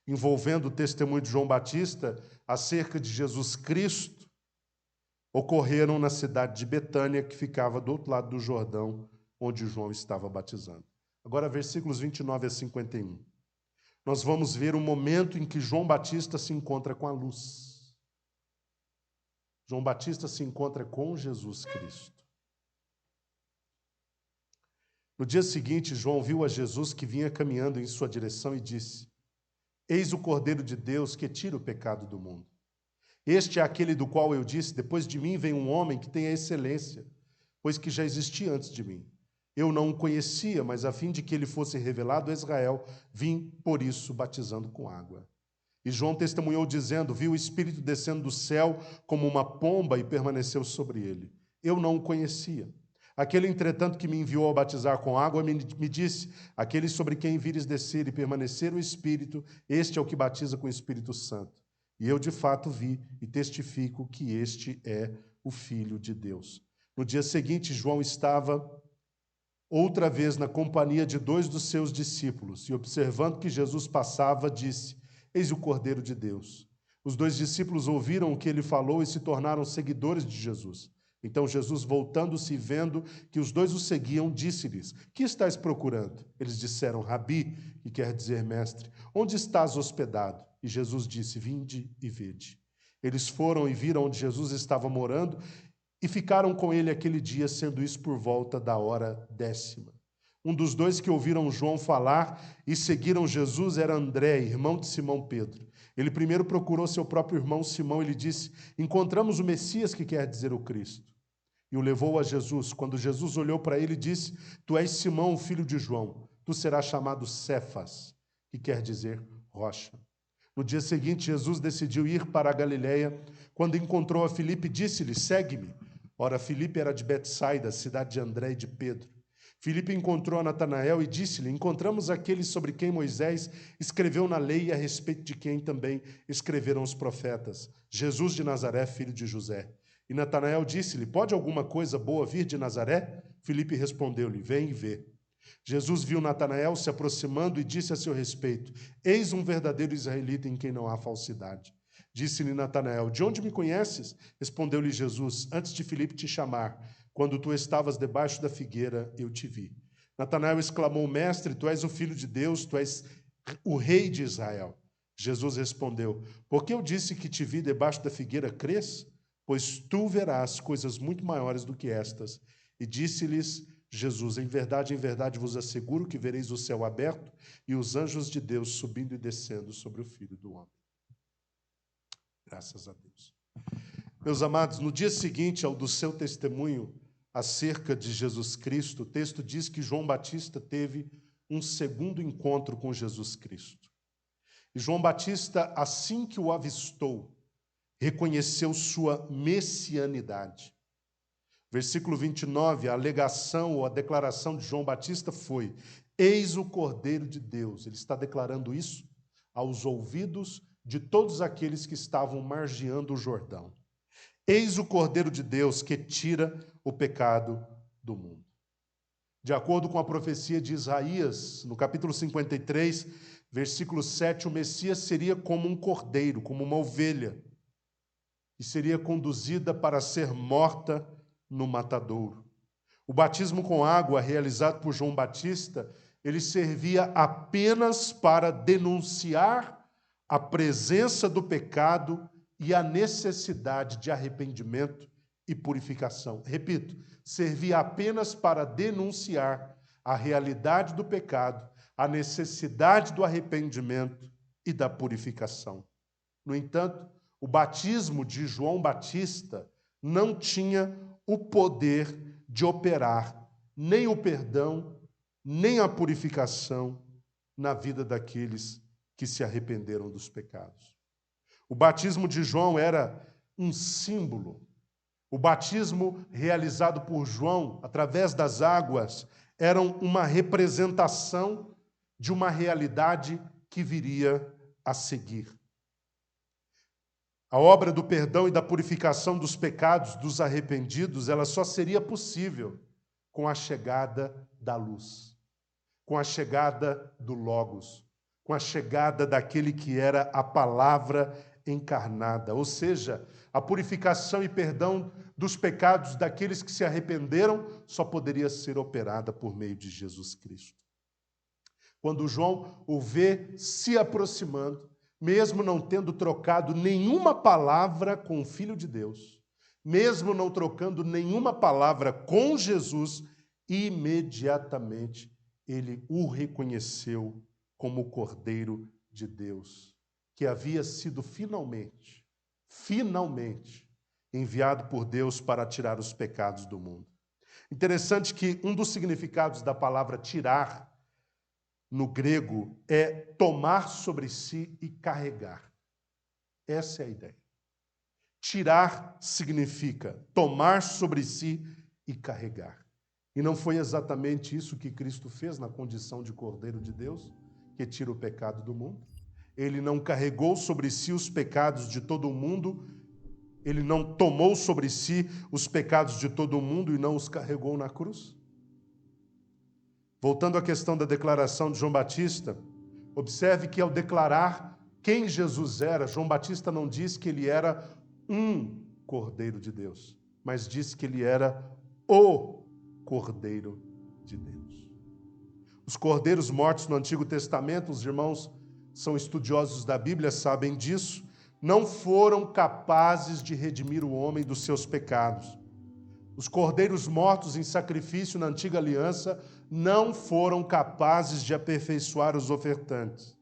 envolvendo o testemunho de João Batista acerca de Jesus Cristo, ocorreram na cidade de Betânia, que ficava do outro lado do Jordão, onde João estava batizando. Agora, versículos 29 a 51. Nós vamos ver o momento em que João Batista se encontra com a luz. João Batista se encontra com Jesus Cristo. No dia seguinte, João viu a Jesus que vinha caminhando em sua direção e disse, eis o Cordeiro de Deus que tira o pecado do mundo. Este é aquele do qual eu disse, depois de mim vem um homem que tem a excelência, pois que já existia antes de mim. Eu não o conhecia, mas a fim de que ele fosse revelado a Israel, vim por isso batizando com água. E João testemunhou dizendo, viu o Espírito descendo do céu como uma pomba e permaneceu sobre ele. Eu não o conhecia. Aquele, entretanto, que me enviou a batizar com água, me disse, aquele sobre quem vires descer e permanecer o Espírito, este é o que batiza com o Espírito Santo. E eu, de fato, vi e testifico que este é o Filho de Deus. No dia seguinte, João estava outra vez na companhia de 2 dos seus discípulos, e observando que Jesus passava, disse, eis o Cordeiro de Deus. Os 2 discípulos ouviram o que ele falou e se tornaram seguidores de Jesus. Então Jesus, voltando-se e vendo que os 2 o seguiam, disse-lhes, que estáis procurando? Eles disseram, Rabi, que quer dizer mestre, onde estás hospedado? E Jesus disse, vinde e vede. Eles foram e viram onde Jesus estava morando e ficaram com ele aquele dia, sendo isso por volta da hora 10ª. Um dos 2 que ouviram João falar e seguiram Jesus era André, irmão de Simão Pedro. Ele primeiro procurou seu próprio irmão Simão e lhe disse, encontramos o Messias, que quer dizer o Cristo. E o levou a Jesus. Quando Jesus olhou para ele, disse, tu és Simão, filho de João, tu serás chamado Cefas, que quer dizer rocha. No dia seguinte, Jesus decidiu ir para a Galileia. Quando encontrou a Filipe, disse-lhe, segue-me. Ora, Filipe era de Betsaida, cidade de André e de Pedro. Filipe encontrou a Natanael e disse-lhe, encontramos aquele sobre quem Moisés escreveu na lei e a respeito de quem também escreveram os profetas, Jesus de Nazaré, filho de José. E Natanael disse-lhe, pode alguma coisa boa vir de Nazaré? Filipe respondeu-lhe, vem e vê. Jesus viu Natanael se aproximando e disse a seu respeito, eis um verdadeiro israelita em quem não há falsidade. Disse-lhe Natanael, de onde me conheces? Respondeu-lhe Jesus, antes de Filipe te chamar, quando tu estavas debaixo da figueira, eu te vi. Natanael exclamou, mestre, tu és o Filho de Deus, tu és o Rei de Israel. Jesus respondeu, porque eu disse que te vi debaixo da figueira, crês? Pois tu verás coisas muito maiores do que estas. E disse-lhes Jesus, em verdade vos asseguro que vereis o céu aberto e os anjos de Deus subindo e descendo sobre o Filho do Homem. Graças a Deus. Meus amados, no dia seguinte ao do seu testemunho acerca de Jesus Cristo, o texto diz que João Batista teve um segundo encontro com Jesus Cristo. E João Batista, assim que o avistou, reconheceu sua messianidade. Versículo 29, a alegação ou a declaração de João Batista foi, eis o Cordeiro de Deus. Ele está declarando isso aos ouvidos de todos aqueles que estavam margeando o Jordão. Eis o Cordeiro de Deus que tira o pecado do mundo. De acordo com a profecia de Isaías, no capítulo 53, versículo 7, o Messias seria como um cordeiro, como uma ovelha, e seria conduzida para ser morta no matadouro. O batismo com água, realizado por João Batista, ele servia apenas para denunciar a presença do pecado e a necessidade de arrependimento e purificação. Repito, servia apenas para denunciar a realidade do pecado, a necessidade do arrependimento e da purificação. No entanto, o batismo de João Batista não tinha o poder de operar nem o perdão, nem a purificação na vida daqueles que se arrependeram dos pecados. O batismo de João era um símbolo O batismo realizado por João, através das águas, era uma representação de uma realidade que viria a seguir. A obra do perdão e da purificação dos pecados dos arrependidos, ela só seria possível com a chegada da luz, com a chegada do Logos, com a chegada daquele que era a palavra encarnada, ou seja, a purificação e perdão dos pecados daqueles que se arrependeram só poderia ser operada por meio de Jesus Cristo. Quando João o vê se aproximando, mesmo não tendo trocado nenhuma palavra com o Filho de Deus, mesmo não trocando nenhuma palavra com Jesus, imediatamente ele o reconheceu como o Cordeiro de Deus, que havia sido finalmente enviado por Deus para tirar os pecados do mundo. Interessante que um dos significados da palavra tirar no grego é tomar sobre si e carregar. Essa é a ideia. Tirar significa tomar sobre si e carregar. E não foi exatamente isso que Cristo fez na condição de Cordeiro de Deus, que tira o pecado do mundo? Ele não carregou sobre si os pecados de todo o mundo, ele não tomou sobre si os pecados de todo o mundo e não os carregou na cruz? Voltando à questão da declaração de João Batista, observe que ao declarar quem Jesus era, João Batista não diz que ele era um Cordeiro de Deus, mas diz que ele era o Cordeiro de Deus. Os cordeiros mortos no Antigo Testamento, os irmãos são estudiosos da Bíblia, sabem disso, não foram capazes de redimir o homem dos seus pecados. Os cordeiros mortos em sacrifício na antiga aliança não foram capazes de aperfeiçoar os ofertantes.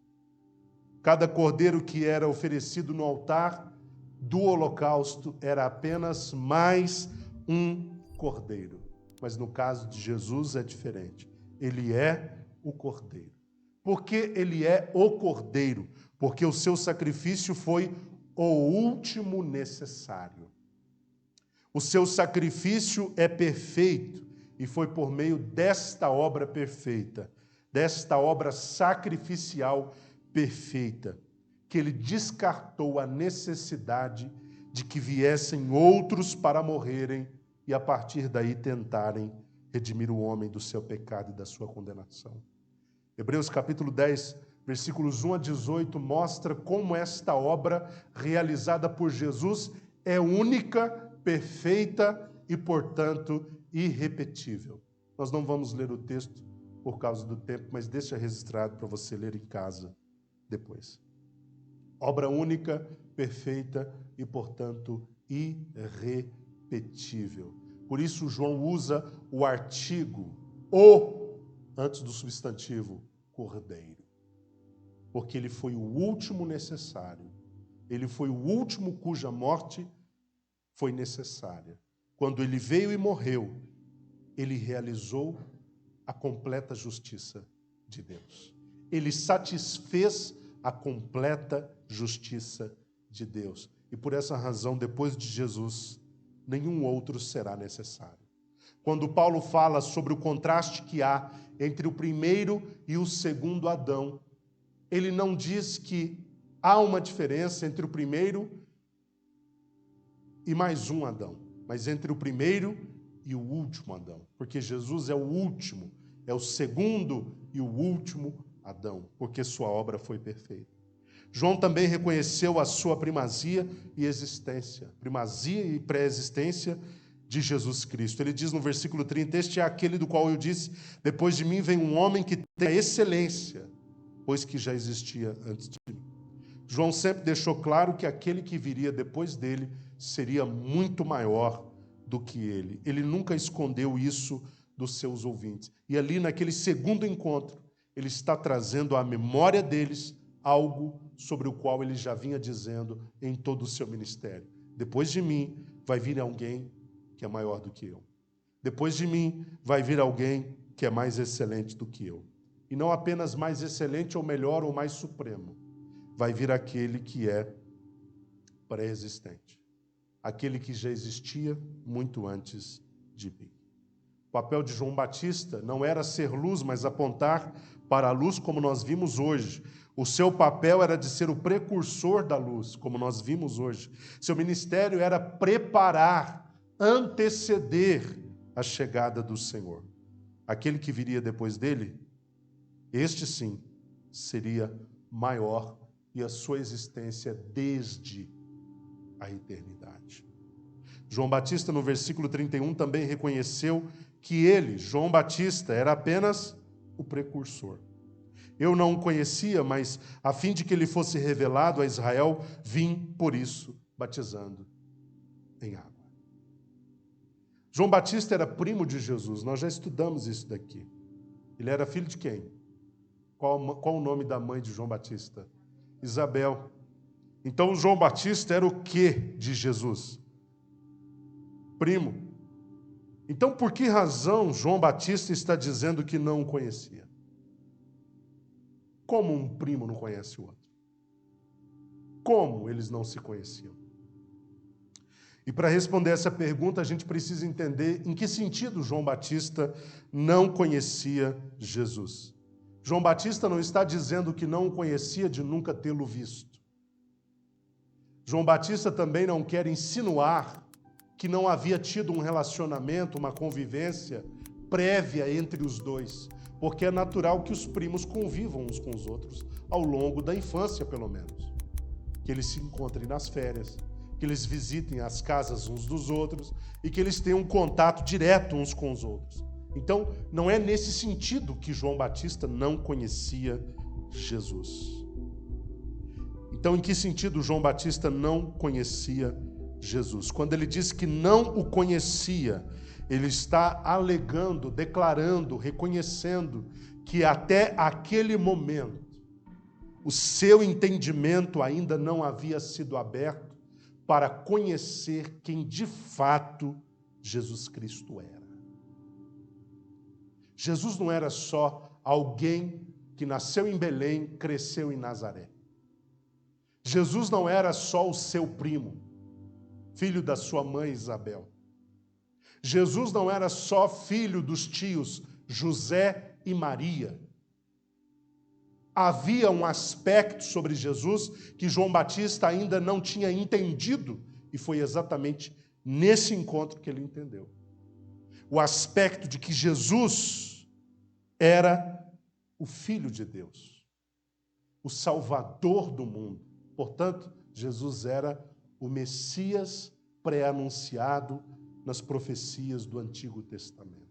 Cada cordeiro que era oferecido no altar do holocausto era apenas mais um cordeiro. Mas no caso de Jesus é diferente. Ele é o cordeiro. Por que ele é o cordeiro? Porque o seu sacrifício foi o último necessário. O seu sacrifício é perfeito e foi por meio desta obra perfeita, desta obra sacrificial perfeita, que ele descartou a necessidade de que viessem outros para morrerem e a partir daí tentarem redimir o homem do seu pecado e da sua condenação. Hebreus capítulo 10, versículos 1 a 18, mostra como esta obra realizada por Jesus é única, perfeita e, portanto, irrepetível. Nós não vamos ler o texto por causa do tempo, mas deixa registrado para você ler em casa depois. Obra única, perfeita e, portanto, irrepetível. Por isso, João usa o artigo o antes do substantivo cordeiro. Porque ele foi o último necessário. Ele foi o último cuja morte foi necessária. Quando ele veio e morreu, ele realizou a completa justiça de Deus. Ele satisfez a completa justiça de Deus. E por essa razão, depois de Jesus, nenhum outro será necessário. Quando Paulo fala sobre o contraste que há entre o primeiro e o segundo Adão, ele não diz que há uma diferença entre o primeiro e mais um Adão, mas entre o primeiro e o último Adão, porque Jesus é o último, é o segundo e o último Adão, porque sua obra foi perfeita. João também reconheceu a sua primazia e existência, primazia e pré-existência de Jesus Cristo. Ele diz no versículo 30, este é aquele do qual eu disse, depois de mim vem um homem que tem a excelência, pois que já existia antes de mim. João sempre deixou claro que aquele que viria depois dele seria muito maior do que ele. Ele nunca escondeu isso dos seus ouvintes. E ali, naquele segundo encontro, ele está trazendo à memória deles algo sobre o qual ele já vinha dizendo em todo o seu ministério. Depois de mim vai vir alguém que é maior do que eu. Depois de mim vai vir alguém que é mais excelente do que eu. E não apenas mais excelente ou melhor ou mais supremo. Vai vir aquele que é pré-existente. aquele que já existia muito antes de mim. O papel de João Batista não era ser luz, mas apontar para a luz, como nós vimos hoje. O seu papel era de ser o precursor da luz, como nós vimos hoje. Seu ministério era preparar, anteceder a chegada do Senhor. Aquele que viria depois dele, este sim, seria maior e a sua existência desde a eternidade. João Batista, no versículo 31, também reconheceu que ele, João Batista, era apenas o precursor. Eu não o conhecia, mas a fim de que ele fosse revelado a Israel, vim, por isso, batizando em água. João Batista era primo de Jesus, nós já estudamos isso daqui. Ele era filho de quem? Qual o nome da mãe de João Batista? Isabel. Então, João Batista era o quê de Jesus? Primo. Então, por que razão João Batista está dizendo que não o conhecia? Como um primo não conhece o outro? Como eles não se conheciam? E para responder essa pergunta, a gente precisa entender em que sentido João Batista não conhecia Jesus. João Batista não está dizendo que não o conhecia de nunca tê-lo visto. João Batista também não quer insinuar que não havia tido um relacionamento, uma convivência prévia entre os dois, porque é natural que os primos convivam uns com os outros, ao longo da infância, pelo menos. Que eles se encontrem nas férias, que eles visitem as casas uns dos outros e que eles tenham um contato direto uns com os outros. Então, não é nesse sentido que João Batista não conhecia Jesus. Então, em que sentido João Batista não conhecia Jesus? Quando ele diz que não o conhecia, ele está alegando, declarando, reconhecendo que até aquele momento o seu entendimento ainda não havia sido aberto para conhecer quem de fato Jesus Cristo era. Jesus não era só alguém que nasceu em Belém, cresceu em Nazaré. Jesus não era só o seu primo, filho da sua mãe Isabel. Jesus não era só filho dos tios José e Maria. Havia um aspecto sobre Jesus que João Batista ainda não tinha entendido, e foi exatamente nesse encontro que ele entendeu. O aspecto de que Jesus era o Filho de Deus, o Salvador do mundo. Portanto, Jesus era o Messias pré-anunciado nas profecias do Antigo Testamento.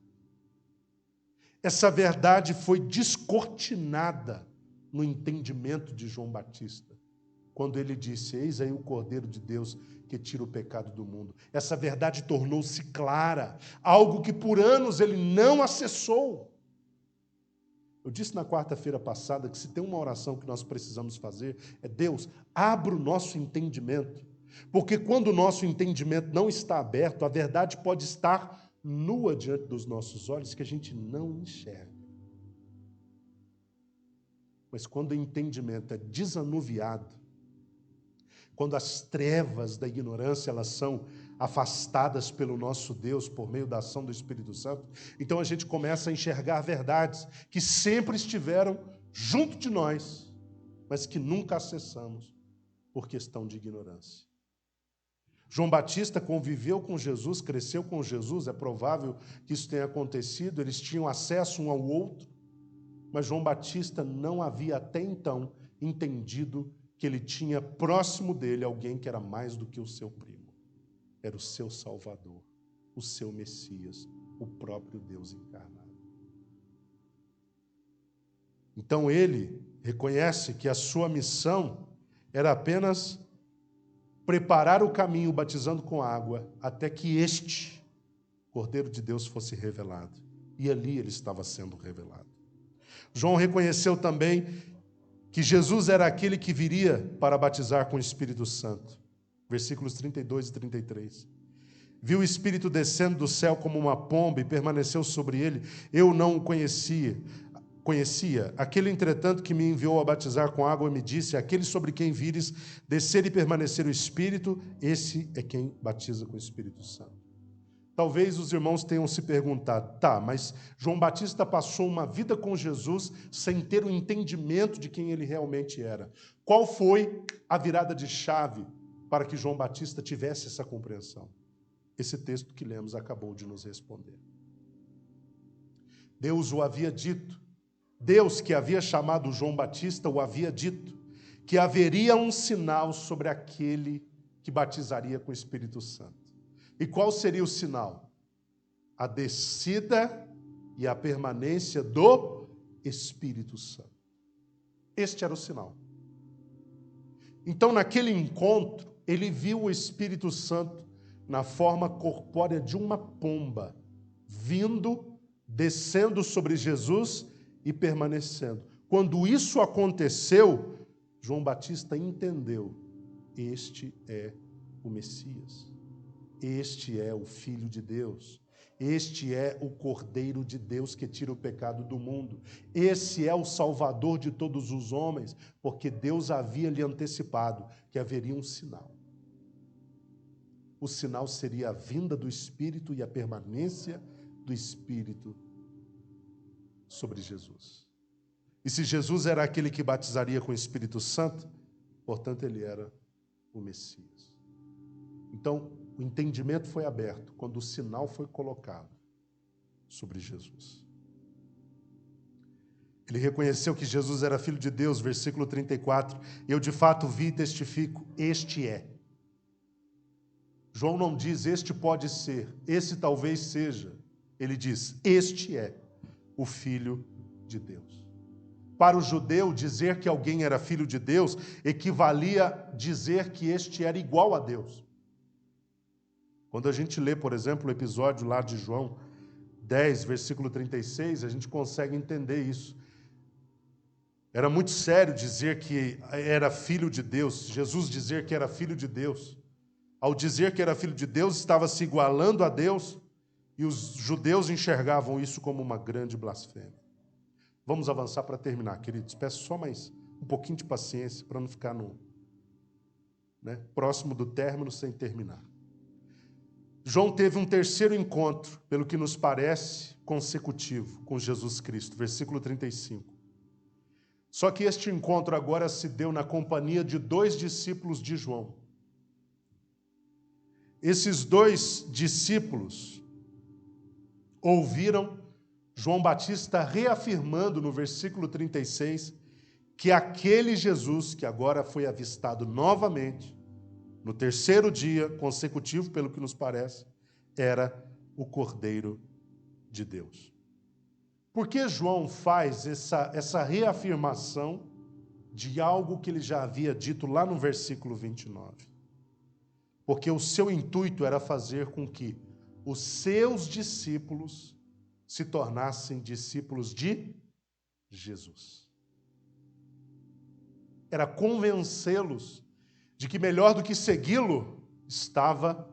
Essa verdade foi descortinada no entendimento de João Batista, quando ele disse: eis aí o Cordeiro de Deus que tira o pecado do mundo. Essa verdade tornou-se clara, algo que por anos ele não acessou. Eu disse na quarta-feira passada que se tem uma oração que nós precisamos fazer, é: Deus, abra o nosso entendimento, porque quando o nosso entendimento não está aberto, a verdade pode estar nua diante dos nossos olhos, que a gente não enxerga. Mas quando o entendimento é desanuviado, quando as trevas da ignorância elas são afastadas pelo nosso Deus por meio da ação do Espírito Santo, então a gente começa a enxergar verdades que sempre estiveram junto de nós, mas que nunca acessamos por questão de ignorância. João Batista conviveu com Jesus, cresceu com Jesus, é provável que isso tenha acontecido, eles tinham acesso um ao outro, mas João Batista não havia até então entendido que ele tinha próximo dele alguém que era mais do que o seu primo. Era o seu Salvador, o seu Messias, o próprio Deus encarnado. Então ele reconhece que a sua missão era apenas preparar o caminho batizando com água até que este Cordeiro de Deus fosse revelado. E ali ele estava sendo revelado. João reconheceu também que Jesus era aquele que viria para batizar com o Espírito Santo. Versículos 32 e 33. Viu o Espírito descendo do céu como uma pomba e permaneceu sobre ele. Eu não o conhecia. conhecia. Aquele, entretanto, que me enviou a batizar com água me disse: aquele sobre quem vires descer e permanecer o Espírito, esse é quem batiza com o Espírito Santo. Talvez os irmãos tenham se perguntado: tá, mas João Batista passou uma vida com Jesus sem ter o entendimento de quem ele realmente era. Qual foi a virada de chave para que João Batista tivesse essa compreensão? Esse texto que lemos acabou de nos responder. Deus o havia dito, Deus que havia chamado João Batista o havia dito, que haveria um sinal sobre aquele que batizaria com o Espírito Santo. E qual seria o sinal? A descida e a permanência do Espírito Santo. Este era o sinal. Então, naquele encontro, ele viu o Espírito Santo na forma corpórea de uma pomba, vindo, descendo sobre Jesus e permanecendo. Quando isso aconteceu, João Batista entendeu: este é o Messias. Este é o Filho de Deus. Este é o Cordeiro de Deus que tira o pecado do mundo. Esse é o Salvador de todos os homens, porque Deus havia lhe antecipado que haveria um sinal. O sinal seria a vinda do Espírito e a permanência do Espírito sobre Jesus. E se Jesus era aquele que batizaria com o Espírito Santo, portanto, ele era o Messias. Então, o entendimento foi aberto quando o sinal foi colocado sobre Jesus. Ele reconheceu que Jesus era Filho de Deus, versículo 34. Eu de fato vi e testifico, este é. João não diz, este pode ser, esse talvez seja. Ele diz, este é o Filho de Deus. Para o judeu, dizer que alguém era filho de Deus equivalia a dizer que este era igual a Deus. Quando a gente lê, por exemplo, o episódio lá de João 10, versículo 36, a gente consegue entender isso. Era muito sério dizer que era filho de Deus, Jesus dizer que era filho de Deus. Ao dizer que era filho de Deus, estava se igualando a Deus, e os judeus enxergavam isso como uma grande blasfêmia. Vamos avançar para terminar, queridos. Peço só mais um pouquinho de paciência para não ficar próximo do término sem terminar. João teve um terceiro encontro, pelo que nos parece, consecutivo com Jesus Cristo, versículo 35. Só que este encontro agora se deu na companhia de 2 discípulos de João. Esses 2 discípulos ouviram João Batista reafirmando no versículo 36 que aquele Jesus que agora foi avistado novamente, no terceiro dia consecutivo, pelo que nos parece, era o Cordeiro de Deus. Por que João faz essa reafirmação de algo que ele já havia dito lá no versículo 29? Porque o seu intuito era fazer com que os seus discípulos se tornassem discípulos de Jesus. Era convencê-los de que melhor do que segui-lo estava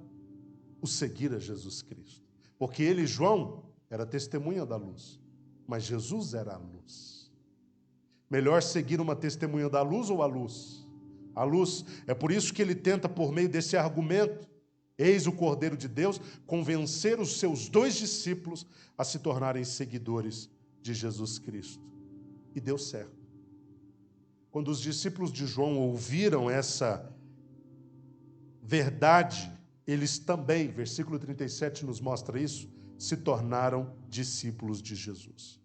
o seguir a Jesus Cristo. Porque ele, João, era testemunha da luz, mas Jesus era a luz. Melhor seguir uma testemunha da luz ou a luz? A luz. É por isso que ele tenta, por meio desse argumento, eis o Cordeiro de Deus, convencer os seus 2 discípulos a se tornarem seguidores de Jesus Cristo. E deu certo. Quando os discípulos de João ouviram essa verdade, eles também, versículo 37 nos mostra isso, se tornaram discípulos de Jesus.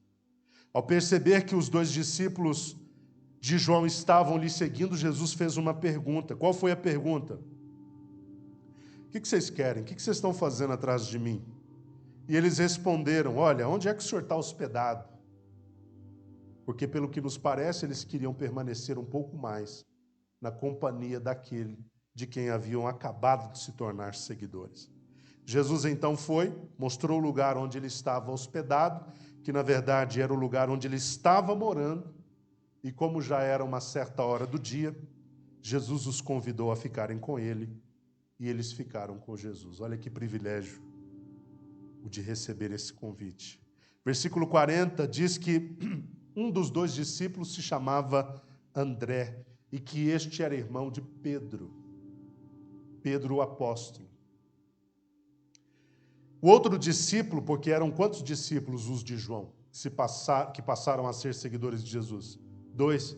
Ao perceber que os 2 discípulos de João estavam lhe seguindo, Jesus fez uma pergunta. Qual foi a pergunta? O que vocês querem? O que vocês estão fazendo atrás de mim? E eles responderam, olha, onde é que o senhor está hospedado? Porque, pelo que nos parece, eles queriam permanecer um pouco mais na companhia daquele de quem haviam acabado de se tornar seguidores. Jesus então foi, mostrou o lugar onde ele estava hospedado, que na verdade era o lugar onde ele estava morando, e como já era uma certa hora do dia, Jesus os convidou a ficarem com ele, e eles ficaram com Jesus. Olha que privilégio o de receber esse convite. Versículo 40 diz que um dos dois discípulos se chamava André, e que este era irmão de Pedro, Pedro o apóstolo. O outro discípulo, porque eram quantos discípulos os de João, que passaram a ser seguidores de Jesus? 2.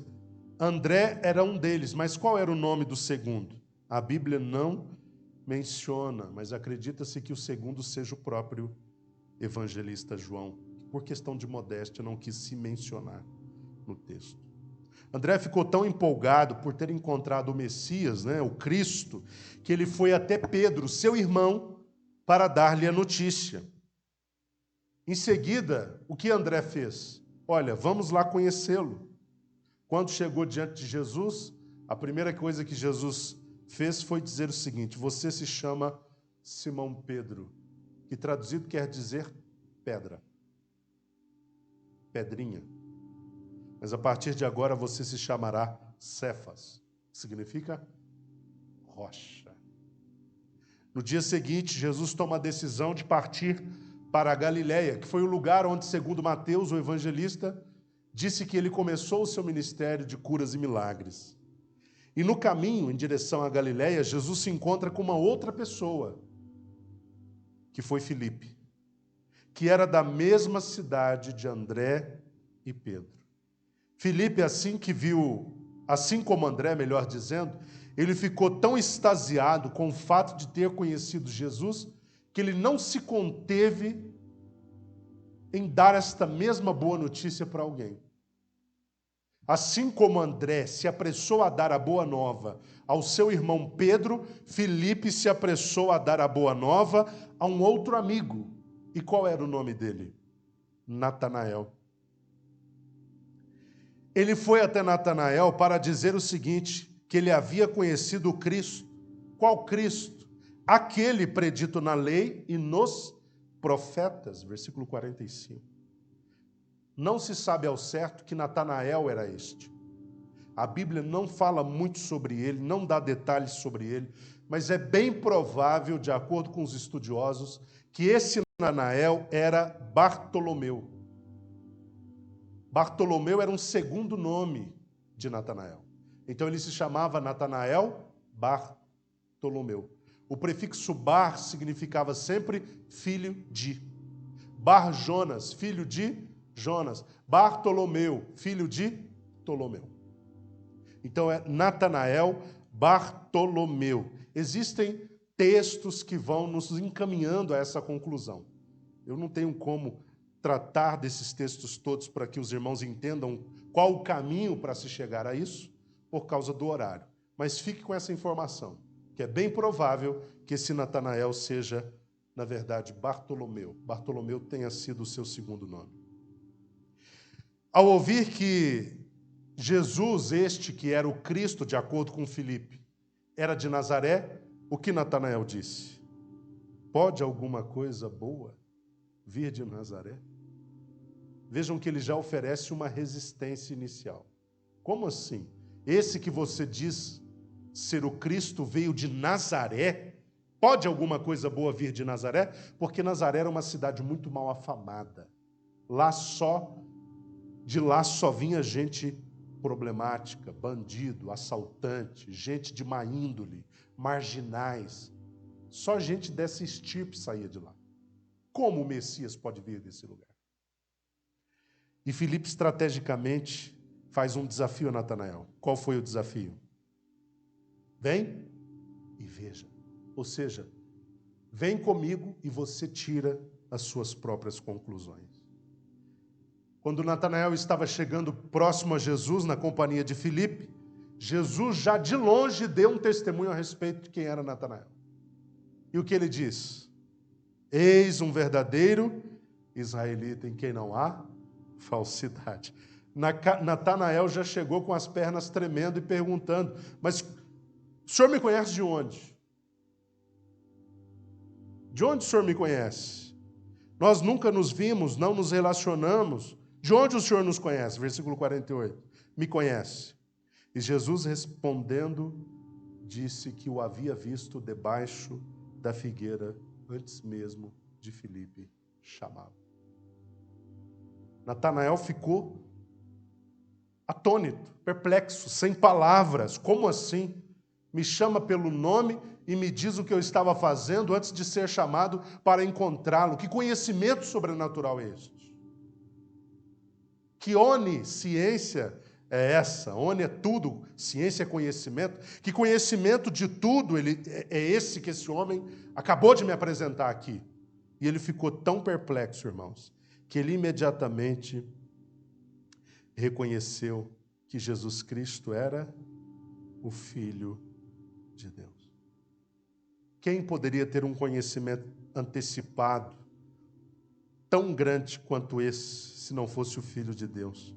André era um deles, mas qual era o nome do segundo? A Bíblia não menciona, mas acredita-se que o segundo seja o próprio evangelista João. Por questão de modéstia, não quis se mencionar no texto. André ficou tão empolgado por ter encontrado o Messias, o Cristo, que ele foi até Pedro, seu irmão, para dar-lhe a notícia. Em seguida, o que André fez? Olha, vamos lá conhecê-lo. Quando chegou diante de Jesus, a primeira coisa que Jesus fez foi dizer o seguinte: você se chama Simão Pedro, que traduzido quer dizer pedra, pedrinha. Mas a partir de agora você se chamará Cefas, que significa rocha. No dia seguinte, Jesus toma a decisão de partir para a Galileia, que foi o lugar onde, segundo Mateus, o evangelista, disse que ele começou o seu ministério de curas e milagres. E no caminho, em direção à Galileia, Jesus se encontra com uma outra pessoa, que foi Filipe, que era da mesma cidade de André e Pedro. Filipe, assim como André, melhor dizendo, ele ficou tão extasiado com o fato de ter conhecido Jesus, que ele não se conteve em dar esta mesma boa notícia para alguém. Assim como André se apressou a dar a boa nova ao seu irmão Pedro, Filipe se apressou a dar a boa nova a um outro amigo. E qual era o nome dele? Natanael. Ele foi até Natanael para dizer o seguinte, que ele havia conhecido o Cristo. Qual Cristo? Aquele predito na lei e nos profetas, versículo 45. Não se sabe ao certo que Natanael era este. A Bíblia não fala muito sobre ele, não dá detalhes sobre ele, mas é bem provável, de acordo com os estudiosos, que esse Natanael era Bartolomeu. Bartolomeu era um segundo nome de Natanael. Então ele se chamava Natanael Bartolomeu. O prefixo Bar significava sempre filho de. Bar Jonas, filho de Jonas. Bartolomeu, filho de Ptolomeu. Então é Natanael Bartolomeu. Existem textos que vão nos encaminhando a essa conclusão. Eu não tenho como tratar desses textos todos para que os irmãos entendam qual o caminho para se chegar a isso, por causa do horário. Mas fique com essa informação, que é bem provável que esse Natanael seja, na verdade, Bartolomeu. Bartolomeu tenha sido o seu segundo nome. Ao ouvir que Jesus, este que era o Cristo, de acordo com Filipe, era de Nazaré, o que Natanael disse? Pode alguma coisa boa vir de Nazaré? Vejam que ele já oferece uma resistência inicial. Como assim? Esse que você diz ser o Cristo veio de Nazaré? Pode alguma coisa boa vir de Nazaré? Porque Nazaré era uma cidade muito mal afamada. De lá só vinha gente problemática, bandido, assaltante, gente de má índole, marginais. Só gente dessa estirpe saía de lá. Como o Messias pode vir desse lugar? E Filipe, estrategicamente, faz um desafio a Natanael. Qual foi o desafio? Vem e veja. Ou seja, vem comigo e você tira as suas próprias conclusões. Quando Natanael estava chegando próximo a Jesus, na companhia de Filipe, Jesus já de longe deu um testemunho a respeito de quem era Natanael. E o que ele diz? Eis um verdadeiro israelita em quem não há falsidade. Natanael já chegou com as pernas tremendo e perguntando, mas o senhor me conhece de onde? De onde o senhor me conhece? Nós nunca nos vimos, não nos relacionamos. De onde o senhor nos conhece? Versículo 48. Me conhece. E Jesus respondendo, disse que o havia visto debaixo da figueira antes mesmo de Filipe chamá-lo. Natanael ficou atônito, perplexo, sem palavras. Como assim? Me chama pelo nome e me diz o que eu estava fazendo antes de ser chamado para encontrá-lo. Que conhecimento sobrenatural é este? Que onisciência é essa? Oni é tudo, ciência é conhecimento. Que conhecimento de tudo é esse que esse homem acabou de me apresentar aqui? E ele ficou tão perplexo, irmãos, que ele imediatamente reconheceu que Jesus Cristo era o Filho de Deus. Quem poderia ter um conhecimento antecipado tão grande quanto esse, se não fosse o Filho de Deus?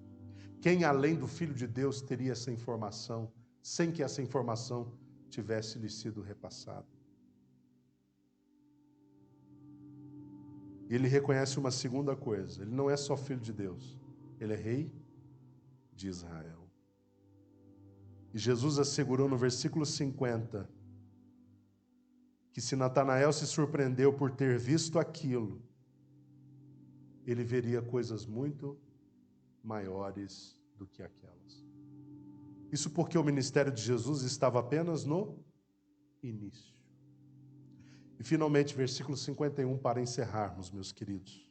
Quem, além do Filho de Deus, teria essa informação, sem que essa informação tivesse lhe sido repassada? E ele reconhece uma segunda coisa: ele não é só Filho de Deus, ele é Rei de Israel. E Jesus assegurou no versículo 50 que se Natanael se surpreendeu por ter visto aquilo, ele veria coisas muito maiores do que aquelas. Isso porque o ministério de Jesus estava apenas no início. E finalmente, versículo 51, para encerrarmos, meus queridos.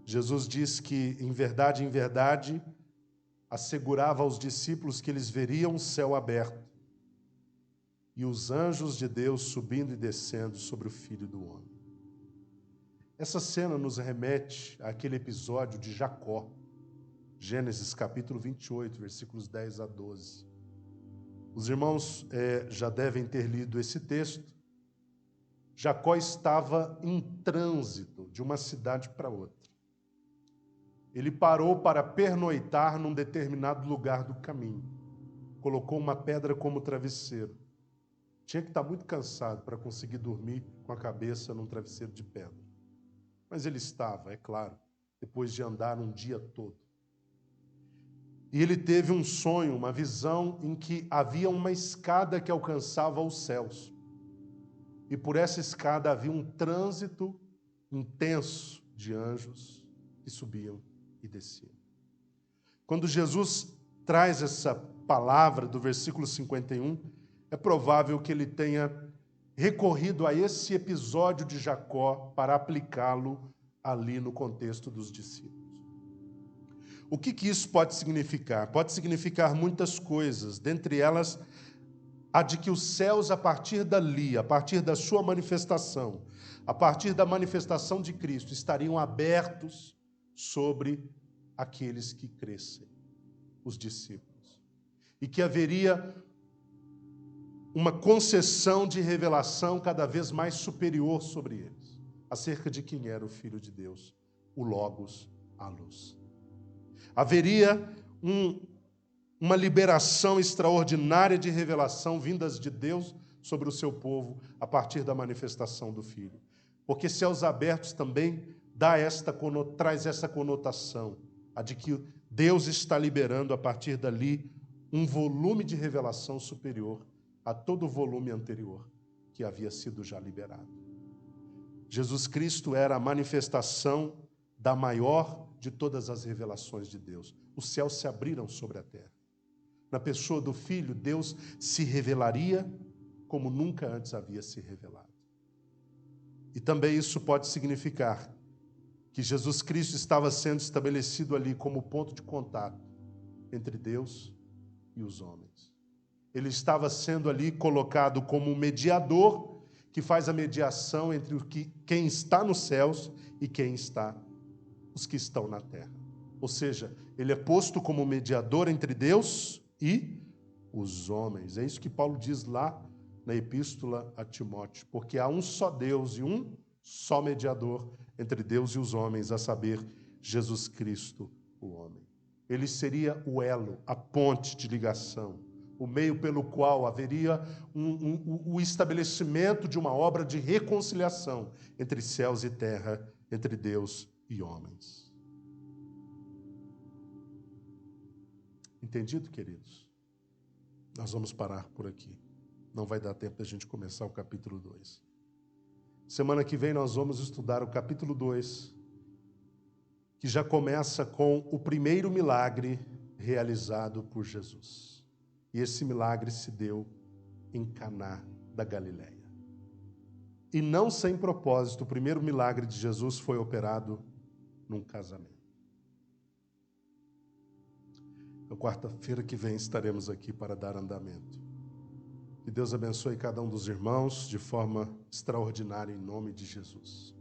Jesus diz que, em verdade, assegurava aos discípulos que eles veriam o céu aberto e os anjos de Deus subindo e descendo sobre o Filho do Homem. Essa cena nos remete àquele episódio de Jacó, Gênesis capítulo 28, versículos 10 a 12. Os irmãos já devem ter lido esse texto. Jacó estava em trânsito de uma cidade para outra. Ele parou para pernoitar num determinado lugar do caminho. Colocou uma pedra como travesseiro. Tinha que estar muito cansado para conseguir dormir com a cabeça num travesseiro de pedra. Mas ele estava, é claro, depois de andar um dia todo. E ele teve um sonho, uma visão em que havia uma escada que alcançava os céus. E por essa escada havia um trânsito intenso de anjos que subiam e desciam. Quando Jesus traz essa palavra do versículo 51, é provável que ele tenha recorrido a esse episódio de Jacó para aplicá-lo ali no contexto dos discípulos. O que isso pode significar? Pode significar muitas coisas, dentre elas a de que os céus, a partir dali, a partir da sua manifestação, a partir da manifestação de Cristo, estariam abertos sobre aqueles que crescem, os discípulos. E que haveria uma concessão de revelação cada vez mais superior sobre eles, acerca de quem era o Filho de Deus, o Logos, a luz. Haveria uma liberação extraordinária de revelação vindas de Deus sobre o seu povo a partir da manifestação do Filho. Porque céus abertos também traz essa conotação, a de que Deus está liberando a partir dali um volume de revelação superior a todo o volume anterior que havia sido já liberado. Jesus Cristo era a manifestação da maior de todas as revelações de Deus. Os céus se abriram sobre a terra. Na pessoa do Filho, Deus se revelaria como nunca antes havia se revelado. E também isso pode significar que Jesus Cristo estava sendo estabelecido ali como ponto de contato entre Deus e os homens. Ele estava sendo ali colocado como um mediador que faz a mediação entre quem está nos céus e os que estão na terra. Ou seja, ele é posto como mediador entre Deus e os homens. É isso que Paulo diz lá na epístola a Timóteo. Porque há um só Deus e um só mediador entre Deus e os homens, a saber, Jesus Cristo, o homem. Ele seria o elo, a ponte de ligação, o meio pelo qual haveria o estabelecimento de uma obra de reconciliação entre céus e terra, entre Deus e homens. Entendido, queridos? Nós vamos parar por aqui. Não vai dar tempo de a gente começar o capítulo 2. Semana que vem nós vamos estudar o capítulo 2, que e já começa com o primeiro milagre realizado por Jesus. E esse milagre se deu em Caná da Galileia. E não sem propósito, o primeiro milagre de Jesus foi operado num casamento. Na quarta-feira que vem estaremos aqui para dar andamento. Que Deus abençoe cada um dos irmãos de forma extraordinária em nome de Jesus.